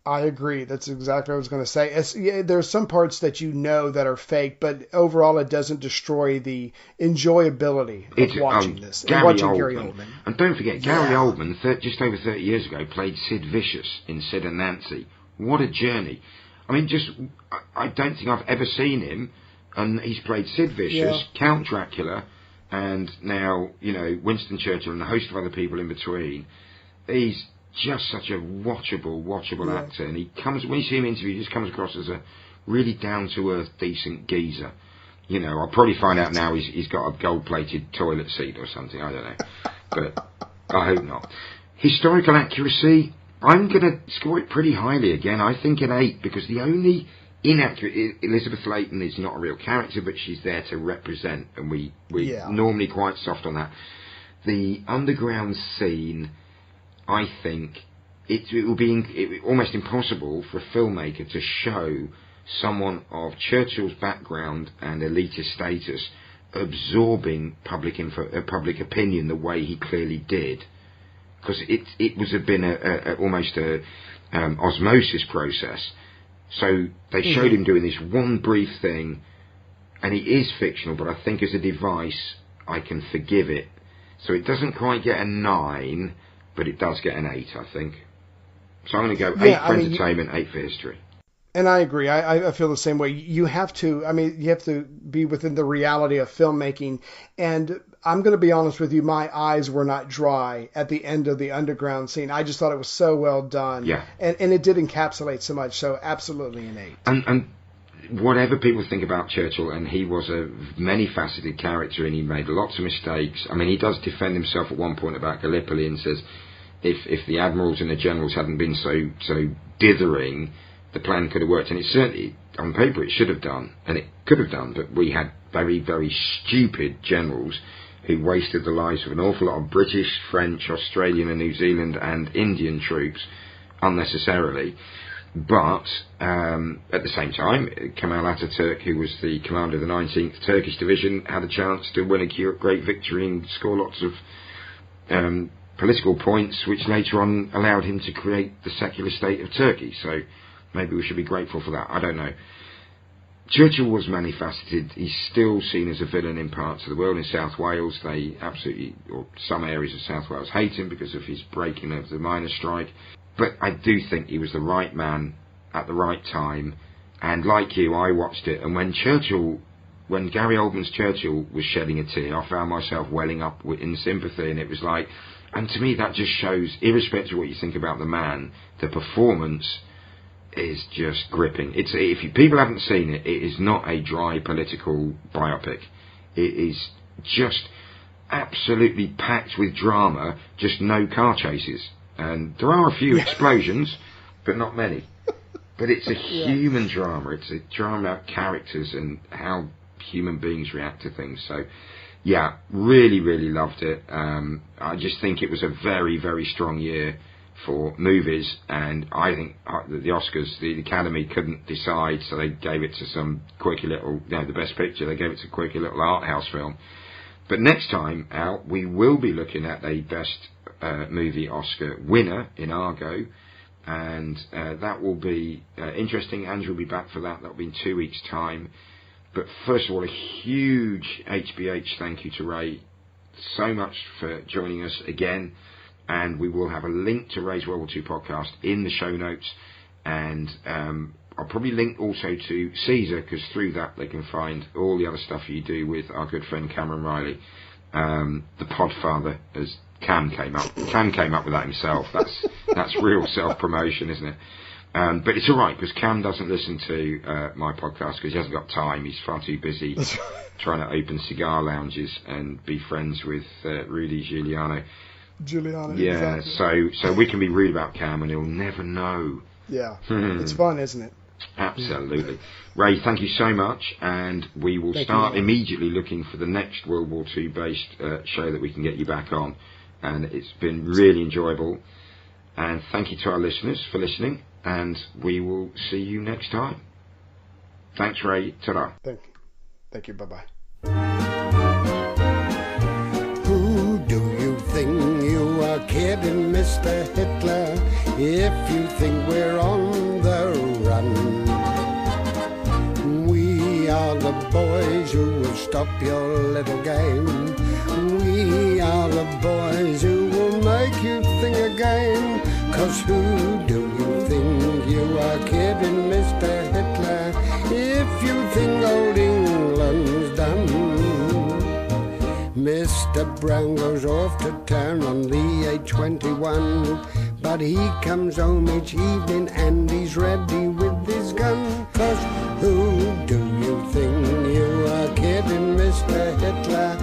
I agree. That's exactly what I was going to say. There's some parts that that are fake, but overall it doesn't destroy the enjoyability of watching this. And watching Gary Oldman. And don't forget, Gary Oldman, just over 30 years ago, played Sid Vicious in Sid and Nancy. What a journey. I mean, I don't think I've ever seen him, and he's played Sid Vicious, Count Dracula, and now, Winston Churchill and a host of other people in between. He's just such a watchable actor, and when you see him interviewed, he just comes across as a really down-to-earth, decent geezer. I'll probably find out now he's got a gold-plated toilet seat or something, I don't know. But I hope not. Historical accuracy, I'm going to score it pretty highly again. I think an 8, because the only inaccurate... Elizabeth Layton is not a real character, but she's there to represent, and we're normally quite soft on that. The underground scene... I think it will be almost impossible for a filmmaker to show someone of Churchill's background and elitist status absorbing public opinion the way he clearly did, because it was been almost a osmosis process. So they showed him doing this one brief thing, and he is fictional, but I think as a device I can forgive it. So it doesn't quite get a 9. But it does get an 8, I think. So I'm going to go 8 for entertainment, 8 for history. And I agree. I feel the same way. You have to be within the reality of filmmaking. And I'm going to be honest with you, my eyes were not dry at the end of the underground scene. I just thought it was so well done. Yeah. And it did encapsulate so much. So absolutely an 8. And whatever people think about Churchill, and he was a many-faceted character, and he made lots of mistakes. I mean, he does defend himself at one point about Gallipoli and says, if the admirals and the generals hadn't been so dithering, the plan could have worked. And it certainly, on paper, it should have done, and it could have done, but we had very, very stupid generals who wasted the lives of an awful lot of British, French, Australian and New Zealand and Indian troops unnecessarily. But at the same time, Kemal Ataturk, who was the commander of the 19th Turkish Division, had a chance to win a great victory and score lots of political points, which later on allowed him to create the secular state of Turkey. So maybe we should be grateful for that. I don't know. Churchill was many-faceted. He's still seen as a villain in parts of the world. In South Wales, they absolutely, or some areas of South Wales, hate him because of his breaking of the miners' strike. But I do think he was the right man at the right time. And like you, I watched it. And when Gary Oldman's Churchill was shedding a tear, I found myself welling up in sympathy. And it was like, and to me that just shows, irrespective of what you think about the man, the performance is just gripping. If people haven't seen it, it is not a dry political biopic. It is just absolutely packed with drama, just no car chases. And there are a few explosions, but not many. But it's a human drama. It's a drama about characters and how human beings react to things. So, yeah, really, really loved it. I just think it was a very, very strong year for movies. And I think the Oscars, the Academy couldn't decide, so they gave it to some quirky little, the Best Picture, they gave it to a quirky little art house film. But next time out, we will be looking at a Best Movie Oscar winner in Argo, and that will be interesting. Andrew will be back for that. That will be in 2 weeks' time. But first of all, a huge HBH thank you to Ray so much for joining us again, and we will have a link to Ray's World War II podcast in the show notes, and I'll probably link also to Caesar, because through that they can find all the other stuff you do with our good friend Cameron Riley. The Podfather, as Cam came up with that himself. That's real self-promotion, isn't it? But it's all right, because Cam doesn't listen to my podcast because he hasn't got time. He's far too busy trying to open cigar lounges and be friends with Rudy Giuliano. Yeah, exactly. so we can be rude about Cam and he'll never know. Yeah, it's fun, isn't it? Absolutely. Ray, thank you so much, and we will start immediately looking for the next World War II based show that we can get you back on, and it's been really enjoyable, and thank you to our listeners for listening, and we will see you next time. Thanks, Ray. Ta-ra. Thank you. Bye-bye. Who do you think you are kidding, Mr. Hitler, if you think we're on the run? We are the boys who will stop your little game. We are the boys who will make you think again. 'Cause who do you think you are kidding, Mr. Hitler, if you think old England's done? Mr. Brown goes off to town on the A21, but he comes home each evening and he's ready with his gun. 'Cause who do you think you are kidding, Mr. Hitler,